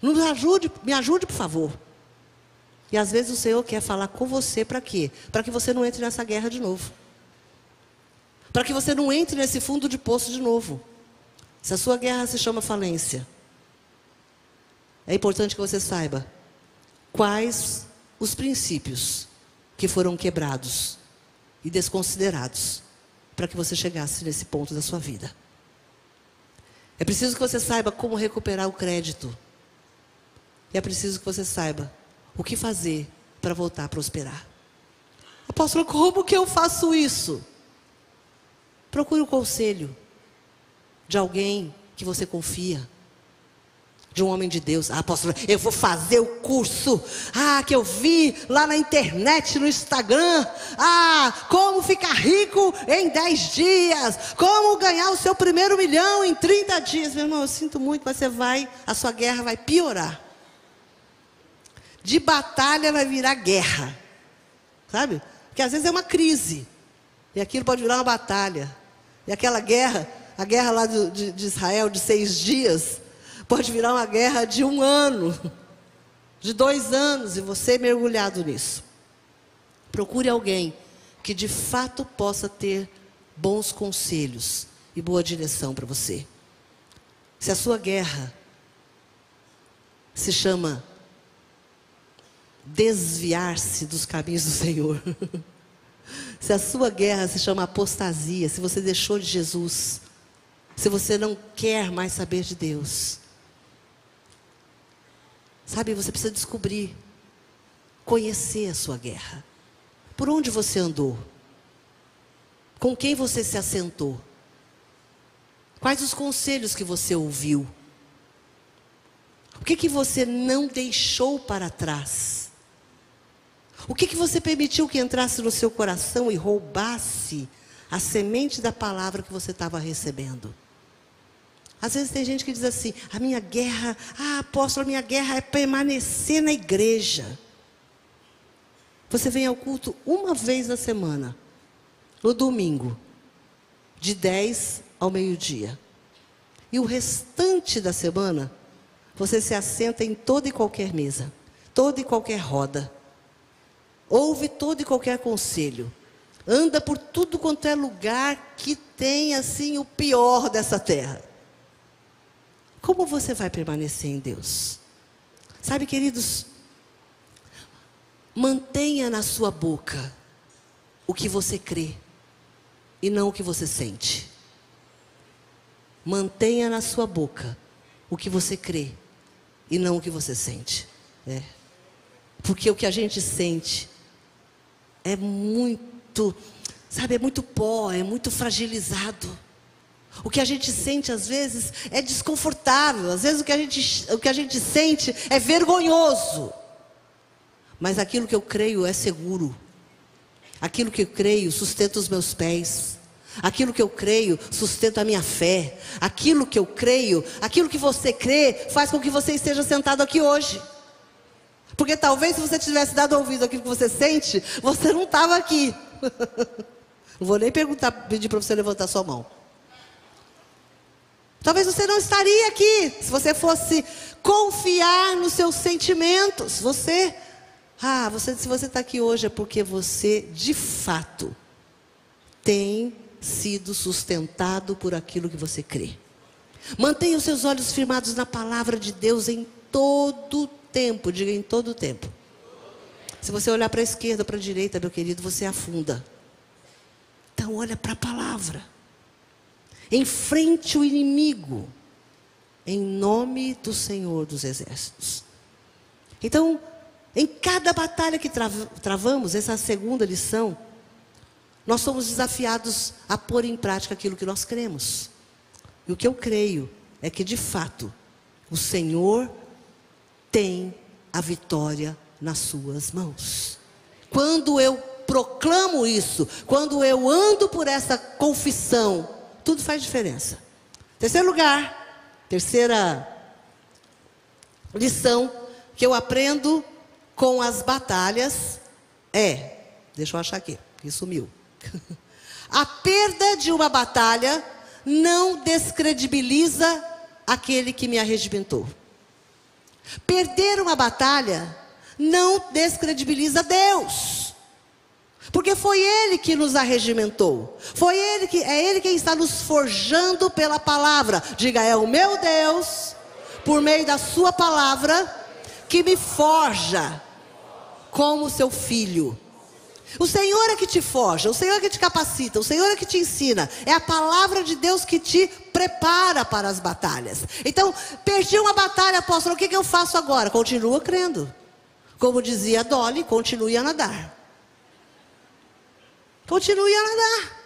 Me ajude, por favor. E às vezes o Senhor quer falar com você para quê? Para que você não entre nessa guerra de novo. Para que você não entre nesse fundo de poço de novo. Se a sua guerra se chama falência, é importante que você saiba quais os princípios que foram quebrados e desconsiderados para que você chegasse nesse ponto da sua vida. É preciso que você saiba como recuperar o crédito. E é preciso que você saiba o que fazer para voltar a prosperar. Apóstolo, como que eu faço isso? Procure o conselho de alguém que você confia, de um homem de Deus. Ah, apóstolo, eu vou fazer o curso que eu vi lá na internet, no Instagram. Como ficar rico em 10 dias, como ganhar o seu primeiro 1 milhão em 30 dias. Meu irmão, eu sinto muito, mas a sua guerra vai piorar. De batalha vai virar guerra, sabe? Porque às vezes é uma crise, e aquilo pode virar uma batalha. E aquela guerra, a guerra lá de Israel de 6 dias, pode virar uma guerra de 1 ano, de 2 anos, e você mergulhado nisso. Procure alguém que de fato possa ter bons conselhos e boa direção para você. Se a sua guerra se chama desviar-se dos caminhos do Senhor, se a sua guerra se chama apostasia, se você deixou de Jesus, se você não quer mais saber de Deus, sabe, você precisa descobrir, conhecer a sua guerra. Por onde você andou? Com quem você se assentou? Quais os conselhos que você ouviu? O que você não deixou para trás? O que você permitiu que entrasse no seu coração e roubasse a semente da palavra que você estava recebendo? Às vezes tem gente que diz assim: a minha guerra, apóstolo, a minha guerra é permanecer na igreja. Você vem ao culto uma vez na semana, no domingo, de 10 ao meio-dia. E o restante da semana, você se assenta em toda e qualquer mesa, toda e qualquer roda. ouve todo e qualquer conselho, anda por tudo quanto é lugar que tem assim o pior dessa terra. Como você vai permanecer em Deus? Sabe, queridos, mantenha na sua boca o que você crê e não o que você sente. Mantenha na sua boca o que você crê e não o que você sente. Porque o que a gente sente é muito, sabe, é muito pó, é muito fragilizado. O que a gente sente às vezes é desconfortável, às vezes o que a gente sente é vergonhoso. Mas aquilo que eu creio é seguro. Aquilo que eu creio sustenta os meus pés. Aquilo que eu creio sustenta a minha fé. Aquilo que eu creio, aquilo que você crê, faz com que você esteja sentado aqui hoje. Porque talvez se você tivesse dado ouvido àquilo que você sente, você não estava aqui. Não vou nem pedir para você levantar sua mão. Talvez você não estaria aqui se você fosse confiar nos seus sentimentos. Se você está aqui hoje é porque você, de fato, tem sido sustentado por aquilo que você crê. Mantenha os seus olhos firmados na palavra de Deus em todo tempo. Diga, em todo tempo. Se você olhar para a esquerda ou para a direita, meu querido, você afunda. Então olha para a palavra. Enfrente o inimigo em nome do Senhor dos Exércitos. Então, em cada batalha que travamos, essa é a segunda lição, nós somos desafiados a pôr em prática aquilo que nós cremos. E o que eu creio é que, de fato, o Senhor tem a vitória nas suas mãos. Quando eu proclamo isso, quando eu ando por essa confissão, tudo faz diferença. Terceiro lugar, terceira lição que eu aprendo com as batalhas deixa eu achar aqui, que sumiu. A perda de uma batalha não descredibiliza aquele que me arregimentou. Perder uma batalha não descredibiliza Deus. Porque foi Ele que nos arregimentou. É Ele quem está nos forjando pela palavra. Diga, é o meu Deus, por meio da sua palavra, que me forja como seu filho. O Senhor é que te forja, o Senhor é que te capacita, o Senhor é que te ensina. É a palavra de Deus que te prepara para as batalhas. Então, perdi uma batalha, apóstolo, o que eu faço agora? Continua crendo. Como dizia Dolly, continue a nadar. Continue a nadar.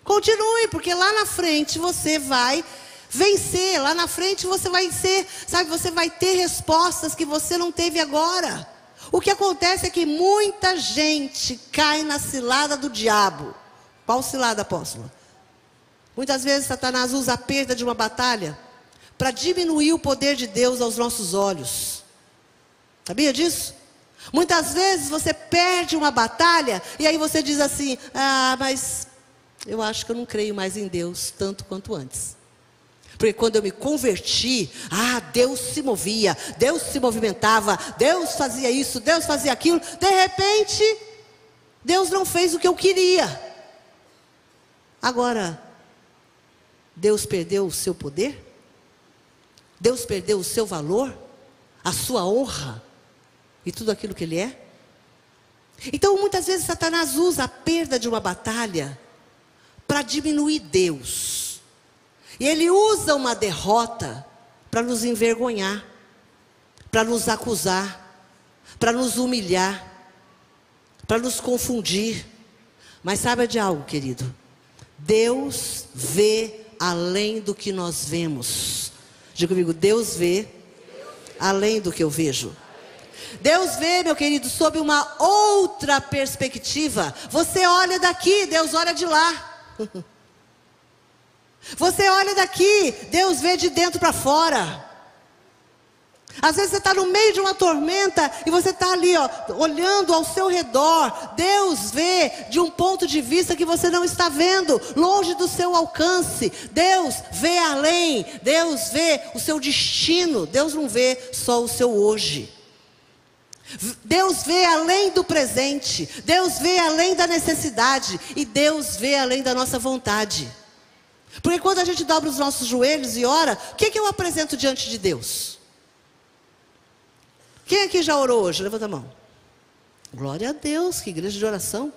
Continue, porque lá na frente você vai vencer. Lá na frente você vai ser, você vai ter respostas que você não teve agora. O que acontece é que muita gente cai na cilada do diabo. Qual cilada, apóstolo? Muitas vezes Satanás usa a perda de uma batalha para diminuir o poder de Deus aos nossos olhos. Sabia disso? Muitas vezes você perde uma batalha e aí você diz assim, mas eu acho que eu não creio mais em Deus tanto quanto antes. Porque quando eu me converti, Deus se movia, Deus se movimentava, Deus fazia isso, Deus fazia aquilo. De repente, Deus não fez o que eu queria. Agora, Deus perdeu o seu poder? Deus perdeu o seu valor? A sua honra? E tudo aquilo que Ele é? Então, muitas vezes, Satanás usa a perda de uma batalha para diminuir Deus. E ele usa uma derrota para nos envergonhar, para nos acusar, para nos humilhar, para nos confundir. Mas saiba de algo, querido. Deus vê além do que nós vemos. Diga comigo, Deus vê além do que eu vejo. Deus vê, meu querido, sob uma outra perspectiva. Você olha daqui, Deus olha de lá. Você olha daqui, Deus vê de dentro para fora. Às vezes você está no meio de uma tormenta e você está ali, olhando ao seu redor. Deus vê de um ponto de vista que você não está vendo, longe do seu alcance. Deus vê além, Deus vê o seu destino. Deus não vê só o seu hoje. Deus vê além do presente, Deus vê além da necessidade, e Deus vê além da nossa vontade. Porque quando a gente dobra os nossos joelhos e ora, o que eu apresento diante de Deus? Quem aqui já orou hoje? Levanta a mão. Glória a Deus, que igreja de oração.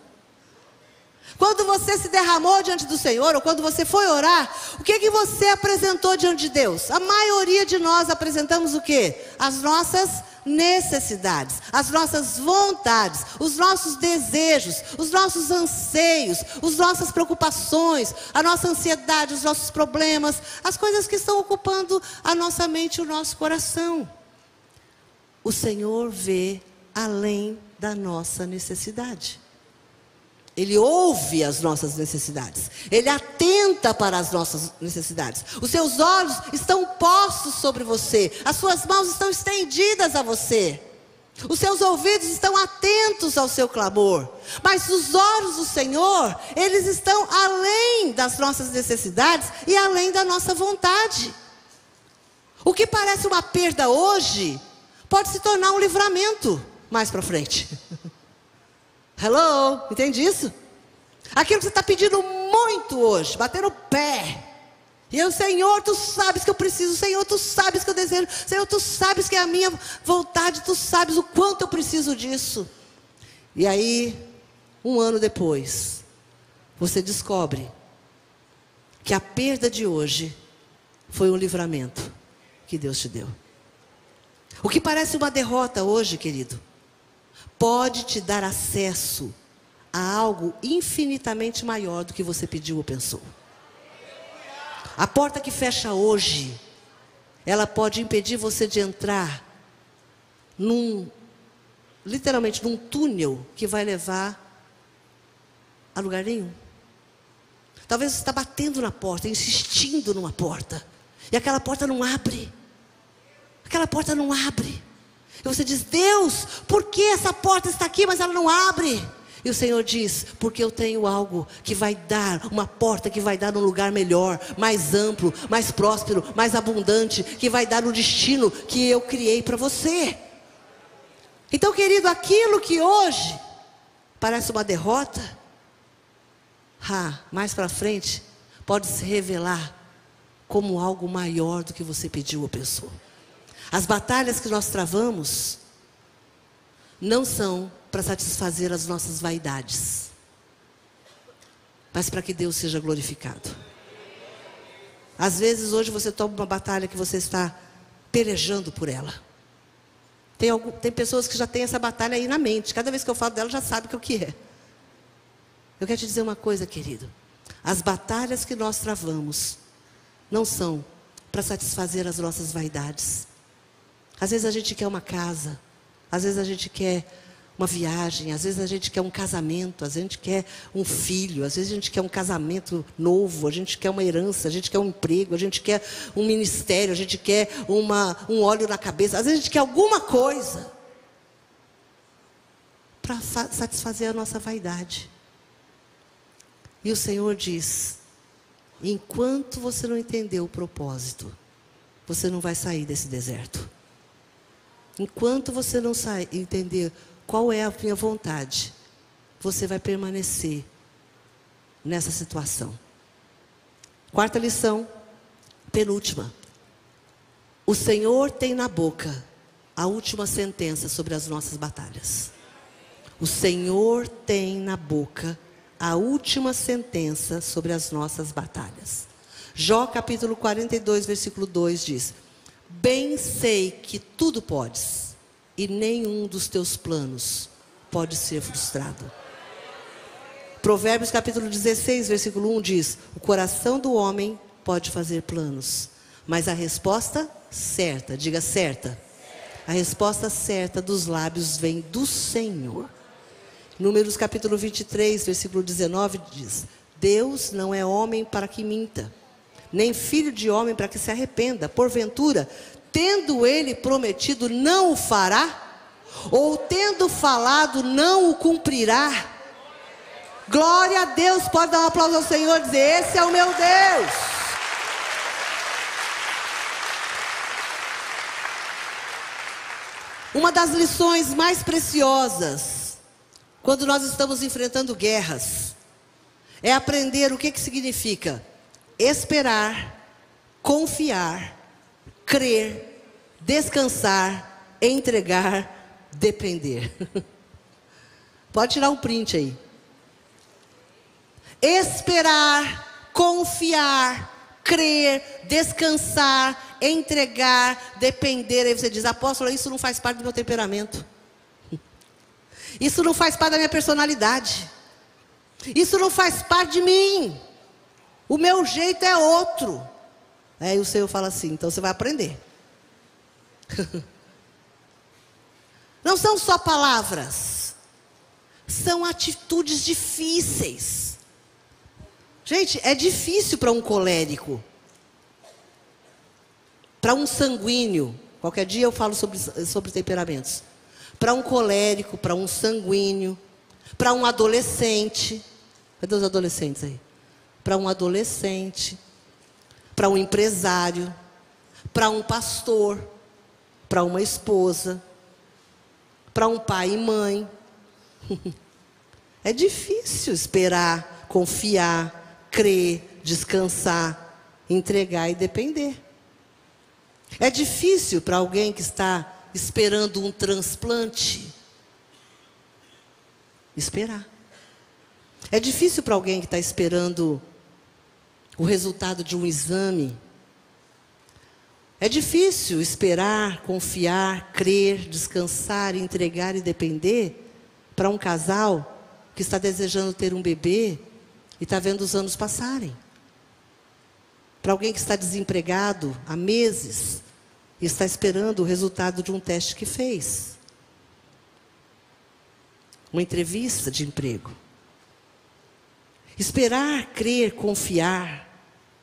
Quando você se derramou diante do Senhor, ou quando você foi orar, o que você apresentou diante de Deus? A maioria de nós apresentamos o quê? As nossas necessidades, as nossas vontades, os nossos desejos, os nossos anseios, as nossas preocupações, a nossa ansiedade, os nossos problemas, as coisas que estão ocupando a nossa mente e o nosso coração. O Senhor vê além da nossa necessidade. Ele ouve as nossas necessidades. Ele atenta para as nossas necessidades. Os seus olhos estão postos sobre você. As suas mãos estão estendidas a você. Os seus ouvidos estão atentos ao seu clamor. Mas os olhos do Senhor, eles estão além das nossas necessidades e além da nossa vontade. O que parece uma perda hoje, pode se tornar um livramento mais para frente. Hello, entende isso? Aquilo que você está pedindo muito hoje, bater no pé. E eu, Senhor, Tu sabes que eu preciso. Senhor, Tu sabes que eu desejo. Senhor, Tu sabes que é a minha vontade. Tu sabes o quanto eu preciso disso. E aí, um ano depois, você descobre que a perda de hoje foi um livramento que Deus te deu. O que parece uma derrota hoje, querido, pode te dar acesso a algo infinitamente maior do que você pediu ou pensou. A porta que hoje, ela pode impedir você de entrar literalmente num túnel que vai levar a lugar nenhum. Talvez você está batendo na porta, insistindo numa porta, e aquela porta não abre. Aquela porta não abre. E você diz: Deus, por que essa porta está aqui, mas ela não abre? E o Senhor diz: porque eu tenho algo que vai dar, uma porta que vai dar um lugar melhor, mais amplo, mais próspero, mais abundante, que vai dar o destino que eu criei para você. Então, querido, aquilo que hoje parece uma derrota, mais para frente, pode se revelar como algo maior do que você pediu ou pensou. As batalhas que nós travamos não são para satisfazer as nossas vaidades, mas para que Deus seja glorificado. Às vezes hoje você toma uma batalha que você está pelejando por ela. Tem pessoas que já têm essa batalha aí na mente. Cada vez que eu falo dela, já sabe o que é. Eu quero te dizer uma coisa, querido. As batalhas que nós travamos não são para satisfazer as nossas vaidades. Às vezes a gente quer uma casa, às vezes a gente quer uma viagem, às vezes a gente quer um casamento, às vezes a gente quer um filho, às vezes a gente quer um casamento novo, a gente quer uma herança, a gente quer um emprego, a gente quer um ministério, a gente quer um óleo na cabeça, às vezes a gente quer alguma coisa para satisfazer a nossa vaidade. E o Senhor diz: enquanto você não entender o propósito, você não vai sair desse deserto. Enquanto você não entender qual é a minha vontade, você vai permanecer nessa situação. Quarta lição, penúltima. O Senhor tem na boca a última sentença sobre as nossas batalhas. O Senhor tem na boca a última sentença sobre as nossas batalhas. Jó capítulo 42, versículo 2 diz: bem sei que tudo podes, e nenhum dos teus planos pode ser frustrado. Provérbios capítulo 16, versículo 1 diz: o coração do homem pode fazer planos, mas a resposta certa, diga certa, a resposta certa dos lábios vem do Senhor. Números capítulo 23, versículo 19 diz: Deus não é homem para que minta, nem filho de homem para que se arrependa. Porventura, tendo ele prometido, não o fará? Ou tendo falado, não o cumprirá? Glória a Deus. Pode dar um aplauso ao Senhor e dizer: esse é o meu Deus. Uma das lições mais preciosas, quando nós estamos enfrentando guerras, é aprender o que significa esperar, confiar, crer, descansar, entregar, depender. Pode tirar um print aí. Esperar, confiar, crer, descansar, entregar, depender. Aí você diz: apóstolo, isso não faz parte do meu temperamento. Isso não faz parte da minha personalidade. Isso não faz parte de mim. O meu jeito é outro. Aí o Senhor fala assim: então você vai aprender. Não são só palavras, são atitudes difíceis. Gente, é difícil para um colérico, para um sanguíneo. Qualquer dia eu falo sobre temperamentos. Para um colérico, para um sanguíneo, para um adolescente. Cadê os adolescentes aí? Para um adolescente, para um empresário, para um pastor, para uma esposa, para um pai e mãe. É difícil esperar, confiar, crer, descansar, entregar e depender. É difícil para alguém que está esperando um transplante esperar. É difícil para alguém que está esperando o resultado de um exame. É difícil esperar, confiar, crer, descansar, entregar e depender para um casal que está desejando ter um bebê e está vendo os anos passarem. Para alguém que está desempregado há meses e está esperando o resultado de um teste que fez. Uma entrevista de emprego. Esperar, crer, confiar,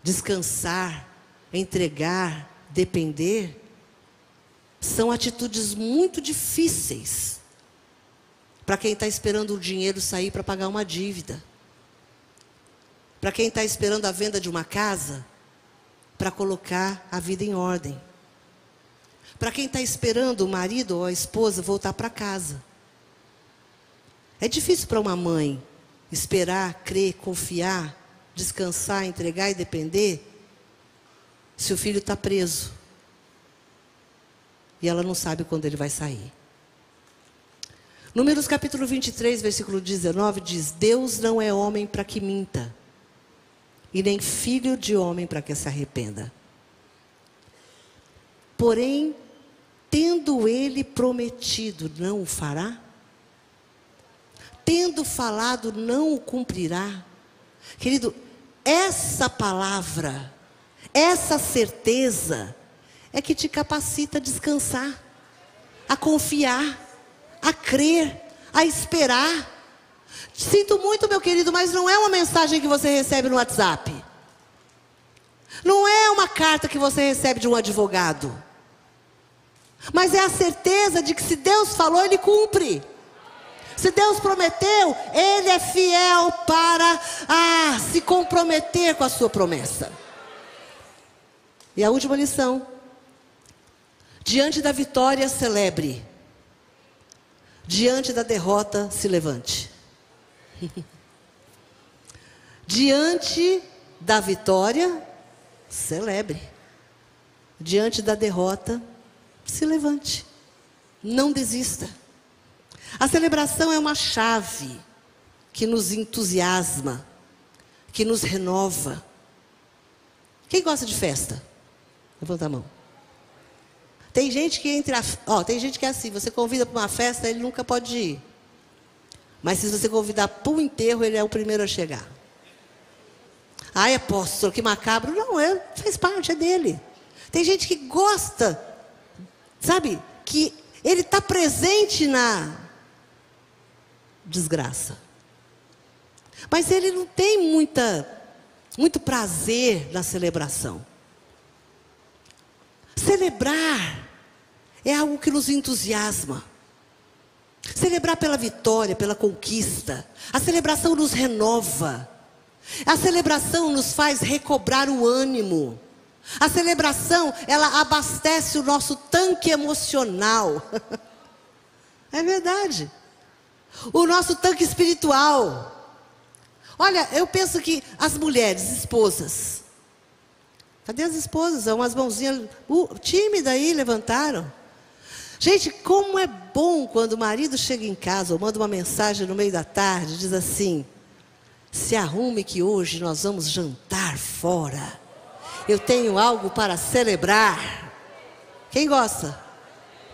descansar, entregar, depender, são atitudes muito difíceis para quem está esperando o dinheiro sair para pagar uma dívida. Para quem está esperando a venda de uma casa para colocar a vida em ordem. Para quem está esperando o marido ou a esposa voltar para casa. É difícil para uma mãe esperar, crer, confiar, descansar, entregar e depender, se o filho está preso e ela não sabe quando ele vai sair. Números capítulo 23, versículo 19 diz: Deus não é homem para que minta, e nem filho de homem para que se arrependa. Porém, tendo ele prometido, não o fará? Tendo falado, não o cumprirá? Querido, essa palavra, essa certeza é que te capacita a descansar, a confiar, a crer, a esperar. Sinto muito, meu querido, mas não é uma mensagem que você recebe no WhatsApp. Não é uma carta que você recebe de um advogado. Mas é a certeza de que se Deus falou, Ele cumpre. Se Deus prometeu, Ele é fiel para se comprometer com a sua promessa. E a última lição: diante da vitória, celebre. Diante da derrota, se levante. Diante da vitória, celebre. Diante da derrota, se levante. Não desista. A celebração é uma chave que nos entusiasma, que nos renova. Quem gosta de festa? Levanta a mão. Tem gente que tem gente que é assim: você convida para uma festa, ele nunca pode ir. Mas se você convidar para um enterro, ele é o primeiro a chegar. Ai, apóstolo, que macabro. Não, faz parte, é dele. Tem gente que gosta, sabe, que ele está presente na desgraça. Mas ele não tem muito prazer na celebração. Celebrar é algo que nos entusiasma. Celebrar pela vitória, pela conquista. A celebração nos renova. A celebração nos faz recobrar o ânimo. A celebração, ela abastece o nosso tanque emocional. É verdade. O nosso tanque espiritual. Olha, eu penso que as mulheres, esposas. Cadê as esposas? Umas mãozinhas tímidas aí, levantaram. Gente, como é bom quando o marido chega em casa ou manda uma mensagem no meio da tarde, diz assim: se arrume que hoje nós vamos jantar fora. Eu tenho algo para celebrar. Quem gosta?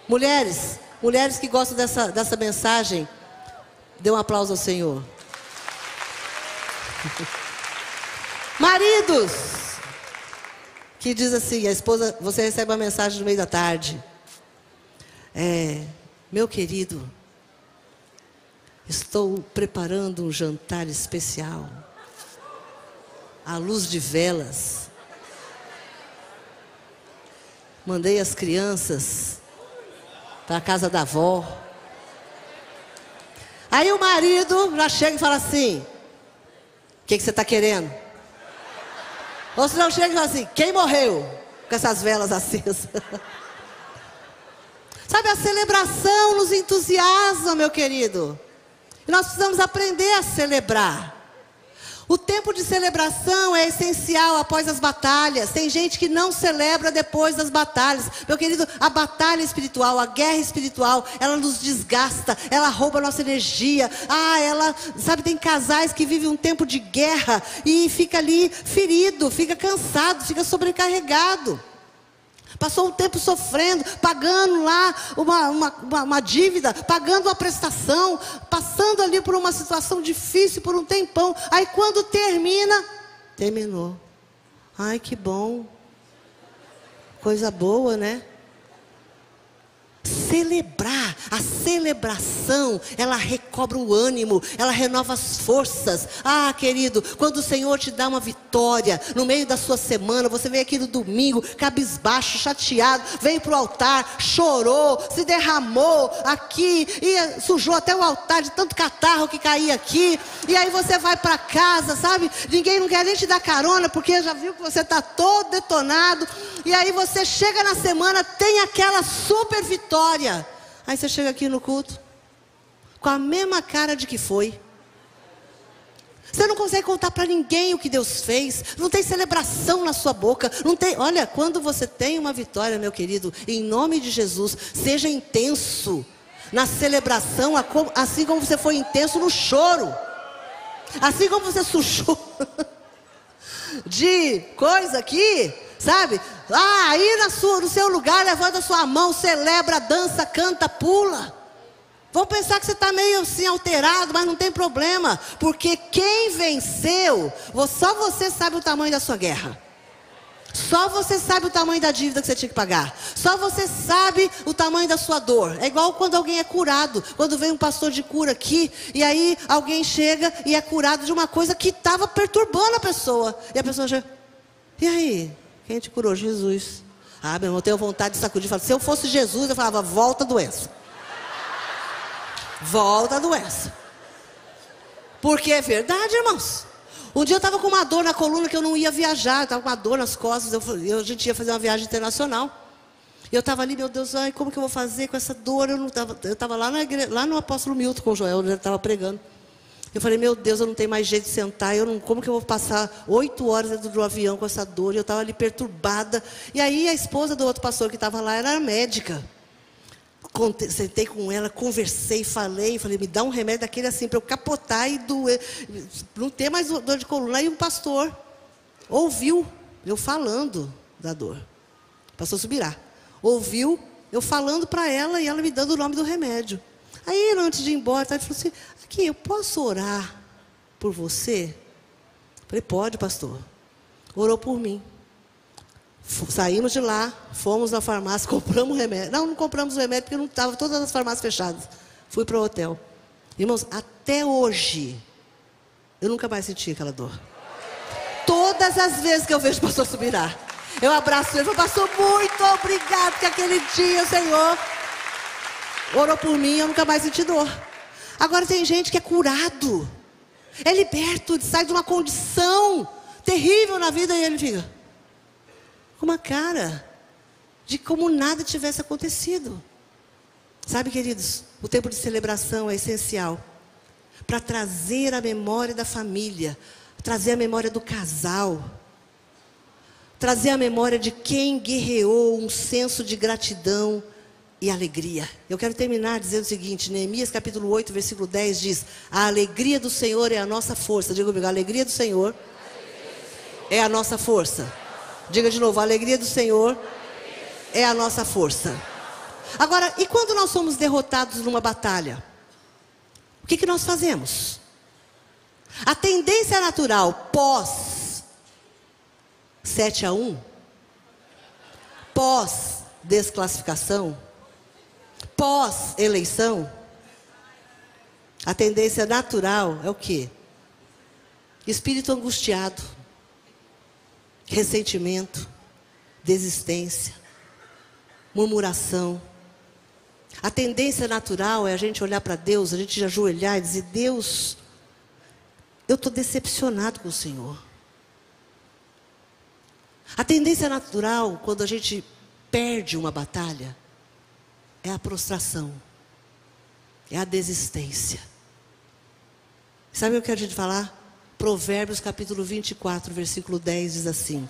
Mulheres que gostam dessa mensagem, dê um aplauso ao Senhor. Maridos, que diz assim, a esposa, você recebe uma mensagem no meio da tarde. Meu querido, estou preparando um jantar especial, à luz de velas. Mandei as crianças para a casa da avó. Aí o marido já chega e fala assim: o que você está querendo? Ou se não chega e fala assim: quem morreu? Com essas velas acesas. Sabe, a celebração nos entusiasma, meu querido. E nós precisamos aprender a celebrar. O tempo de celebração é essencial após as batalhas. Tem gente que não celebra depois das batalhas. Meu querido, a batalha espiritual, a guerra espiritual, ela nos desgasta, ela rouba a nossa energia. Sabe, tem casais que vivem um tempo de guerra e fica ali ferido, fica cansado, fica sobrecarregado. Passou um tempo sofrendo, pagando lá uma dívida, pagando uma prestação, passando ali por uma situação difícil por um tempão. Aí quando terminou. Ai, que bom. Coisa boa, né? Celebrar, a celebração, ela recobra o ânimo, ela renova as forças. Ah, querido, quando o Senhor te dá uma vitória no meio da sua semana, você vem aqui no domingo, cabisbaixo, chateado, veio para o altar, chorou, se derramou aqui, e sujou até o altar de tanto catarro que caía aqui, e aí você vai para casa, sabe? Ninguém não quer nem te dar carona, porque já viu que você está todo detonado, e aí você chega na semana, tem aquela super vitória. Aí você chega aqui no culto com a mesma cara de que foi. Você não consegue contar para ninguém o que Deus fez. Não tem celebração na sua boca. Não tem. Olha, quando você tem uma vitória, meu querido, em nome de Jesus, seja intenso na celebração, assim como você foi intenso no choro. Assim como você sujou de coisa aqui, sabe? Aí no seu lugar, levanta a sua mão, celebra, dança, canta, pula. Vão pensar que você está meio assim alterado, mas não tem problema. Porque quem venceu, só você sabe o tamanho da sua guerra. Só você sabe o tamanho da dívida que você tinha que pagar. Só você sabe o tamanho da sua dor. É igual quando alguém é curado. Quando vem um pastor de cura aqui, e aí alguém chega e é curado de uma coisa que estava perturbando a pessoa. E a pessoa chega: e aí? Quem te curou? Jesus. Ah, meu irmão, eu tenho vontade de sacudir. Se eu fosse Jesus, eu falava: volta a doença. Volta a doença. Porque é verdade, irmãos. Um dia eu estava com uma dor na coluna que eu não ia viajar. Eu estava com uma dor nas costas. A gente ia fazer uma viagem internacional. E eu estava ali, meu Deus, como que eu vou fazer com essa dor? Eu estava lá lá no Apóstolo Milton com o Joel, onde ele estava pregando. Eu falei: meu Deus, eu não tenho mais jeito de sentar. Como que eu vou passar 8 horas dentro do avião com essa dor? E eu estava ali perturbada. E aí a esposa do outro pastor que estava lá era médica. Sentei com ela, conversei, falei, me dá um remédio daquele assim, para eu capotar e doer, não ter mais dor de coluna. Aí um pastor ouviu eu falando da dor, pastor Subirá, ouviu eu falando para ela e ela me dando o nome do remédio. Aí antes de ir embora, ele falou assim: aqui, eu posso orar por você? Eu falei: pode, pastor. Orou por mim. Saímos de lá, fomos na farmácia, compramos o remédio. Não compramos o remédio porque não estavam todas as farmácias fechadas. Fui para o hotel. Irmãos, até hoje, eu nunca mais senti aquela dor. Todas as vezes que eu vejo o pastor Subirá, eu abraço ele e falo: pastor, muito obrigado, que aquele dia o Senhor orou por mim, eu nunca mais senti dor. Agora tem gente que é curado, é liberto, sai de uma condição terrível na vida e ele fica com uma cara de como nada tivesse acontecido. Sabe, queridos, o tempo de celebração é essencial para trazer a memória da família, trazer a memória do casal, trazer a memória de quem guerreou um senso de gratidão e alegria. Eu quero terminar dizendo o seguinte: Neemias capítulo 8, versículo 10 diz: a alegria do Senhor é a nossa força. Diga comigo, a alegria do Senhor é a nossa força. Diga de novo, a alegria do Senhor é a nossa força. Agora, e quando nós somos derrotados numa batalha? O que nós fazemos? A tendência natural pós 7-1, pós desclassificação, pós eleição, a tendência natural é o quê? Espírito angustiado, ressentimento, desistência, murmuração. A tendência natural é a gente olhar para Deus, a gente ajoelhar e dizer: Deus, eu estou decepcionado com o Senhor. A tendência natural, quando a gente perde uma batalha, é a prostração, é a desistência. Sabe o que eu quero te falar? Provérbios capítulo 24, versículo 10 diz assim: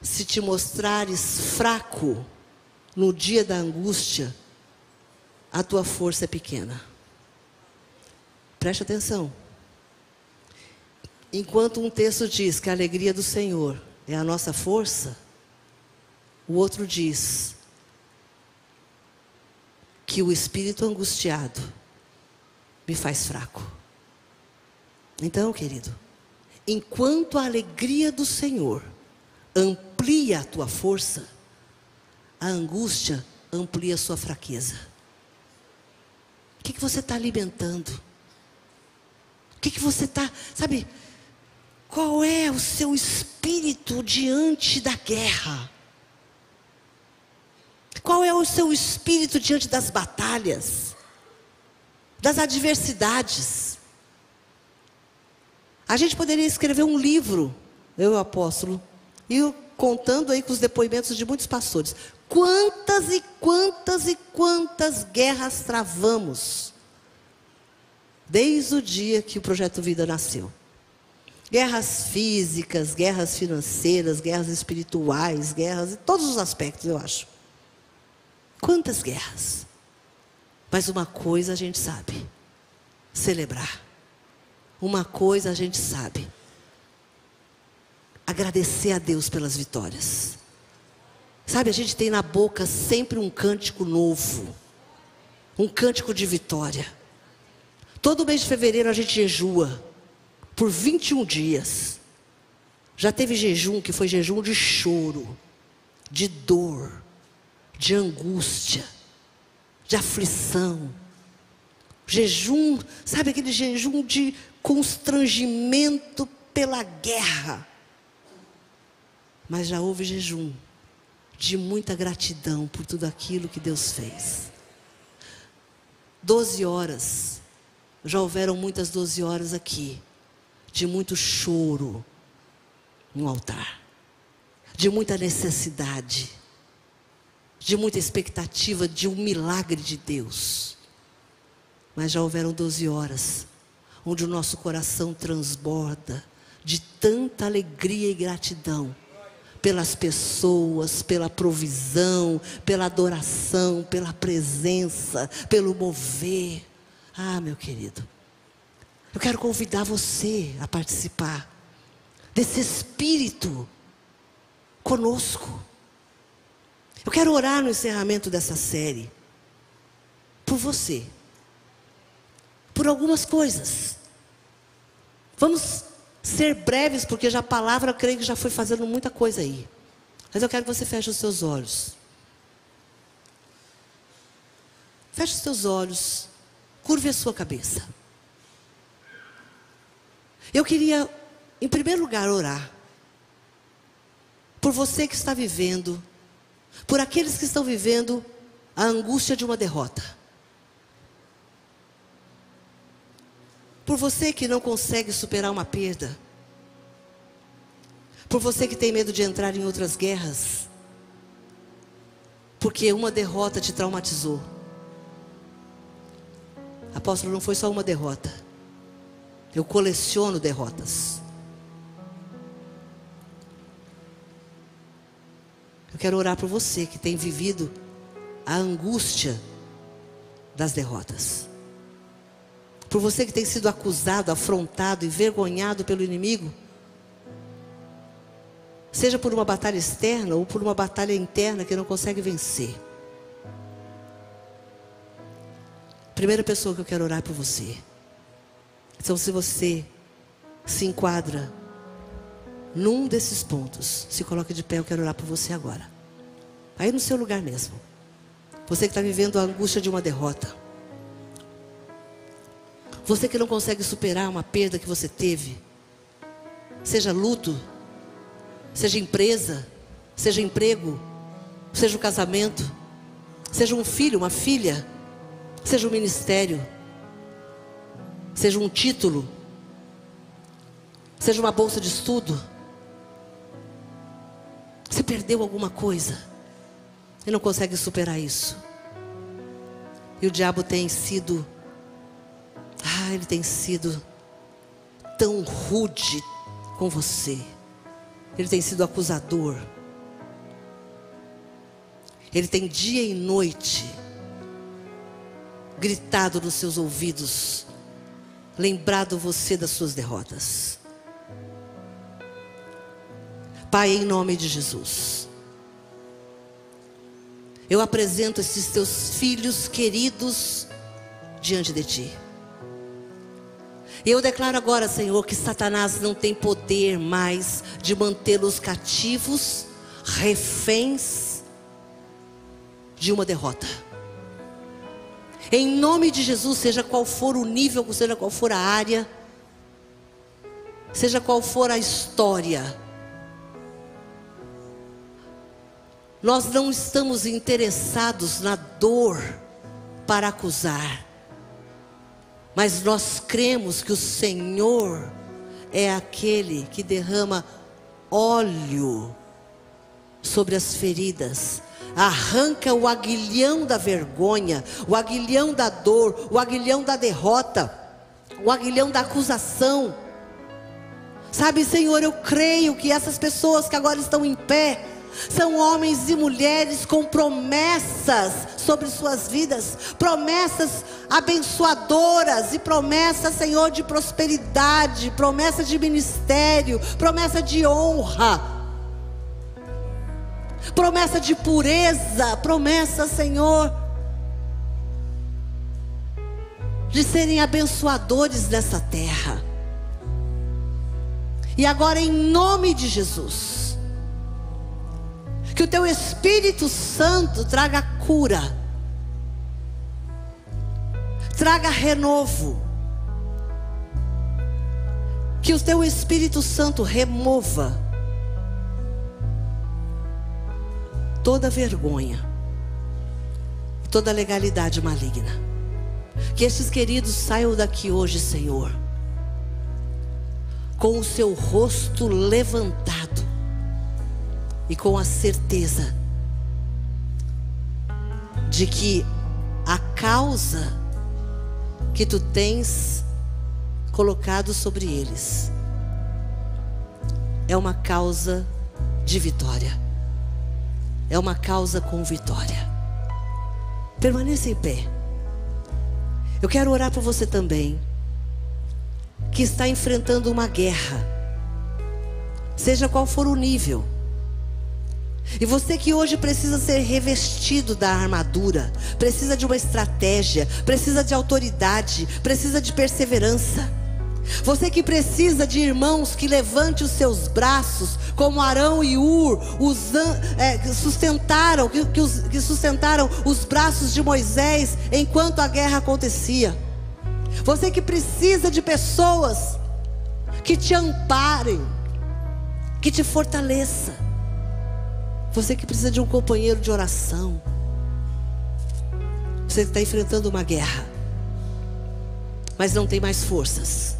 se te mostrares fraco no dia da angústia, a tua força é pequena. Preste atenção. Enquanto um texto diz que a alegria do Senhor é a nossa força, o outro diz que o espírito angustiado me faz fraco. Então, querido, enquanto a alegria do Senhor amplia a tua força, a angústia amplia a sua fraqueza. O que você está alimentando? O que você está, sabe, qual é o seu espírito diante da guerra? Qual é o seu espírito diante das batalhas, das adversidades? A gente poderia escrever um livro, eu e o apóstolo, e eu contando aí com os depoimentos de muitos pastores. Quantas e quantas e quantas guerras travamos desde o dia que o Projeto Vida nasceu. Guerras físicas, guerras financeiras, guerras espirituais, guerras em todos os aspectos, eu acho. Quantas guerras. Mas uma coisa a gente sabe: celebrar. Uma coisa a gente sabe: agradecer a Deus pelas vitórias. Sabe, a gente tem na boca sempre um cântico novo, um cântico de vitória. Todo mês de fevereiro a gente jejua por 21 dias. Já teve jejum que foi jejum de choro, de dor, de angústia, de aflição. Jejum, sabe aquele jejum de constrangimento pela guerra. Mas já houve jejum de muita gratidão por tudo aquilo que Deus fez. 12 horas, já houveram muitas 12 horas aqui, de muito choro no altar, de muita necessidade, de muita expectativa de um milagre de Deus. Mas já houveram 12 horas, onde o nosso coração transborda de tanta alegria e gratidão, pelas pessoas, pela provisão, pela adoração, pela presença, pelo mover. Ah, meu querido, eu quero convidar você a participar desse espírito conosco. Eu quero orar no encerramento dessa série por você, por algumas coisas. Vamos ser breves, porque já a palavra, eu creio que já foi fazendo muita coisa aí. Mas eu quero que você feche os seus olhos. Feche os seus olhos. Curve a sua cabeça. Eu queria, em primeiro lugar, orar por você que está vivendo, por aqueles que estão vivendo a angústia de uma derrota. Por você que não consegue superar uma perda. Por você que tem medo de entrar em outras guerras. Porque uma derrota te traumatizou. Apóstolo, não foi só uma derrota. Eu coleciono derrotas. Eu quero orar por você que tem vivido a angústia das derrotas. Por você que tem sido acusado, afrontado, envergonhado pelo inimigo. Seja por uma batalha externa ou por uma batalha interna que não consegue vencer. Primeira pessoa que eu quero orar por você. Então, se você se enquadra num desses pontos, se coloque de pé, eu quero orar por você agora. Aí no seu lugar mesmo. Você que está vivendo a angústia de uma derrota. Você que não consegue superar uma perda que você teve. Seja luto, seja empresa, seja emprego, seja um casamento, seja um filho, uma filha, seja um ministério, seja um título, seja uma bolsa de estudo. Você perdeu alguma coisa e não consegue superar isso. E o diabo tem sido, ele tem sido tão rude com você. Ele tem sido acusador. Ele tem dia e noite gritado nos seus ouvidos, lembrado você das suas derrotas. Pai, em nome de Jesus, eu apresento esses teus filhos queridos diante de ti. E eu declaro agora, Senhor, que Satanás não tem poder mais de mantê-los cativos, reféns de uma derrota. Em nome de Jesus, seja qual for o nível, seja qual for a área, seja qual for a história, nós não estamos interessados na dor para acusar. Mas nós cremos que o Senhor é aquele que derrama óleo sobre as feridas, arranca o aguilhão da vergonha, o aguilhão da dor, o aguilhão da derrota, o aguilhão da acusação. Sabe, Senhor, eu creio que essas pessoas que agora estão em pé são homens e mulheres com promessas sobre suas vidas, promessas abençoadoras e promessas, Senhor, de prosperidade, promessa de ministério, promessa de honra, promessa de pureza, promessa, Senhor, de serem abençoadores dessa terra. E agora, em nome de Jesus, que o teu Espírito Santo traga cura, traga renovo, que o teu Espírito Santo remova toda vergonha, toda legalidade maligna. Que esses queridos saiam daqui hoje, Senhor, com o seu rosto levantado e com a certeza de que a causa que tu tens colocado sobre eles é uma causa de vitória, é uma causa com vitória. Permaneça em pé. Eu quero orar por você também, que está enfrentando uma guerra, seja qual for o nível. E você que hoje precisa ser revestido da armadura, precisa de uma estratégia, precisa de autoridade, precisa de perseverança. Você que precisa de irmãos que levante os seus braços, como Arão e Ur que sustentaram os braços de Moisés enquanto a guerra acontecia. Você que precisa de pessoas que te amparem, que te fortaleça. Você que precisa de um companheiro de oração. Você que está enfrentando uma guerra, mas não tem mais forças.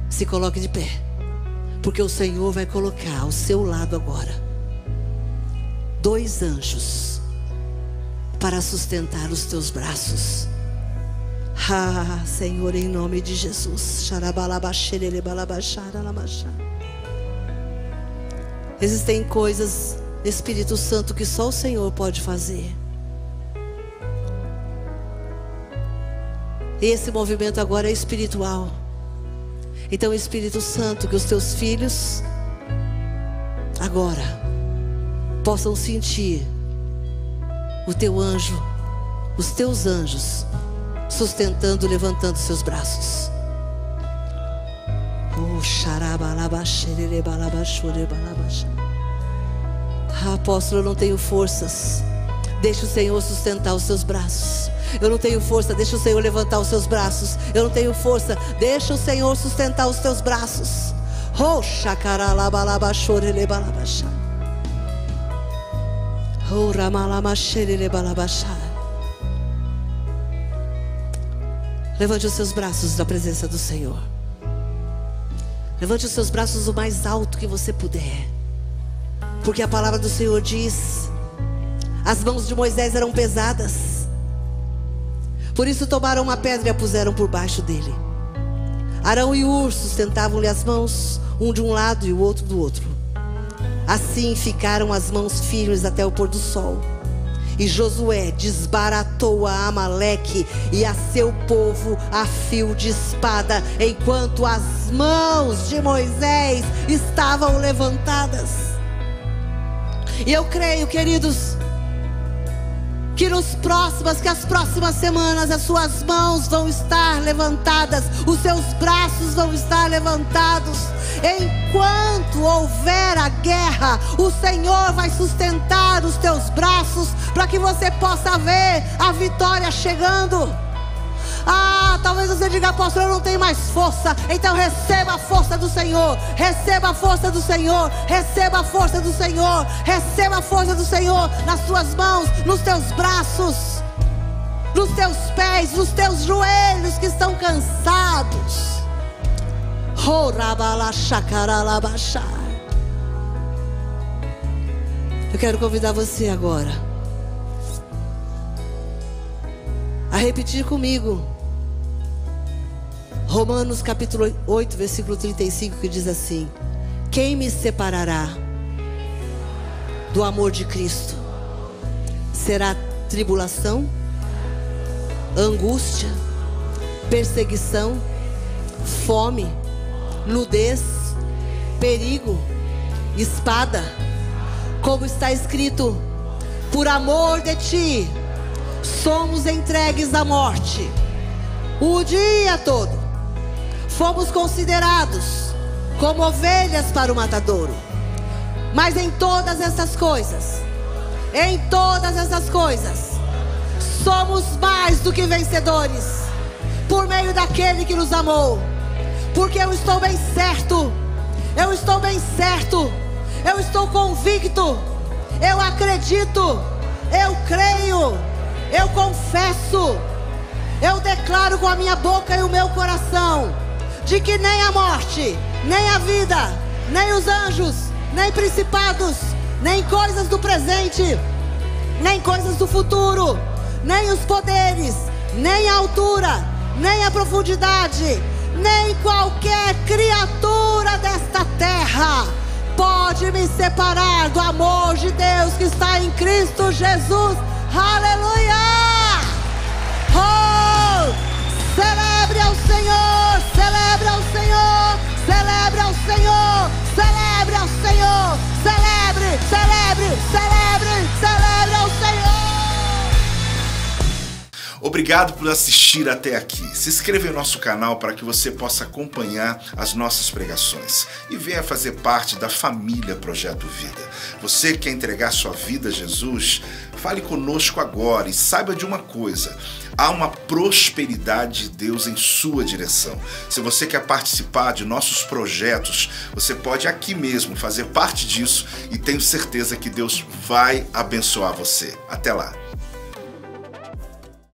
Se coloque de pé, porque o Senhor vai colocar ao seu lado agora 2 anjos para sustentar os teus braços. Ah, Senhor, em nome de Jesus. Existem coisas, Espírito Santo, que só o Senhor pode fazer. Esse movimento agora é espiritual. Então, Espírito Santo, que os teus filhos agora possam sentir o teu anjo, os teus anjos sustentando, levantando seus braços. Apóstolo, eu não tenho forças. Deixa o Senhor sustentar os seus braços. Eu não tenho força, deixa o Senhor levantar os seus braços. Eu não tenho força, deixa o Senhor sustentar os teus braços. Levante os seus braços na presença do Senhor. Levante os seus braços o mais alto que você puder. Porque a palavra do Senhor diz: as mãos de Moisés eram pesadas, por isso tomaram uma pedra e a puseram por baixo dele. Arão e Hur sustentavam-lhe as mãos, um de um lado e o outro do outro. Assim ficaram as mãos firmes até o pôr do sol. E Josué desbaratou a Amaleque e a seu povo a fio de espada, enquanto as mãos de Moisés estavam levantadas. E eu creio, queridos, que as próximas semanas as suas mãos vão estar levantadas, os seus braços vão estar levantados. Enquanto houver a guerra, o Senhor vai sustentar os teus braços para que você possa ver a vitória chegando. Ah, talvez você diga: apóstolo, eu não tenho mais força. Então receba a força do Senhor. Receba a força do Senhor. Receba a força do Senhor. Receba a força do Senhor nas tuas mãos, nos teus braços, nos teus pés, nos teus joelhos que estão cansados. Eu quero convidar você agora a repetir comigo Romanos capítulo 8, versículo 35, que diz assim: quem me separará do amor de Cristo? Será tribulação, angústia, perseguição, fome, nudez, perigo, espada? Como está escrito: por amor de ti somos entregues à morte o dia todo. Fomos considerados como ovelhas para o matadouro. Mas em todas essas coisas, somos mais do que vencedores, por meio daquele que nos amou. Porque eu estou bem certo, eu estou convicto, eu acredito, eu creio, eu confesso, eu declaro com a minha boca e o meu coração de que nem a morte, nem a vida, nem os anjos, nem principados, nem coisas do presente, nem coisas do futuro, nem os poderes, nem a altura, nem a profundidade, nem qualquer criatura desta terra pode me separar do amor de Deus que está em Cristo Jesus. Aleluia! Oh! Celebre ao Senhor, celebre ao Senhor, celebre ao Senhor, celebre ao Senhor, celebre ao Senhor. Obrigado por assistir até aqui. Se inscreva em nosso canal para que você possa acompanhar as nossas pregações e venha fazer parte da família Projeto Vida. Você que quer entregar sua vida a Jesus, fale conosco agora e saiba de uma coisa: há uma prosperidade de Deus em sua direção. Se você quer participar de nossos projetos, você pode aqui mesmo fazer parte disso e tenho certeza que Deus vai abençoar você. Até lá!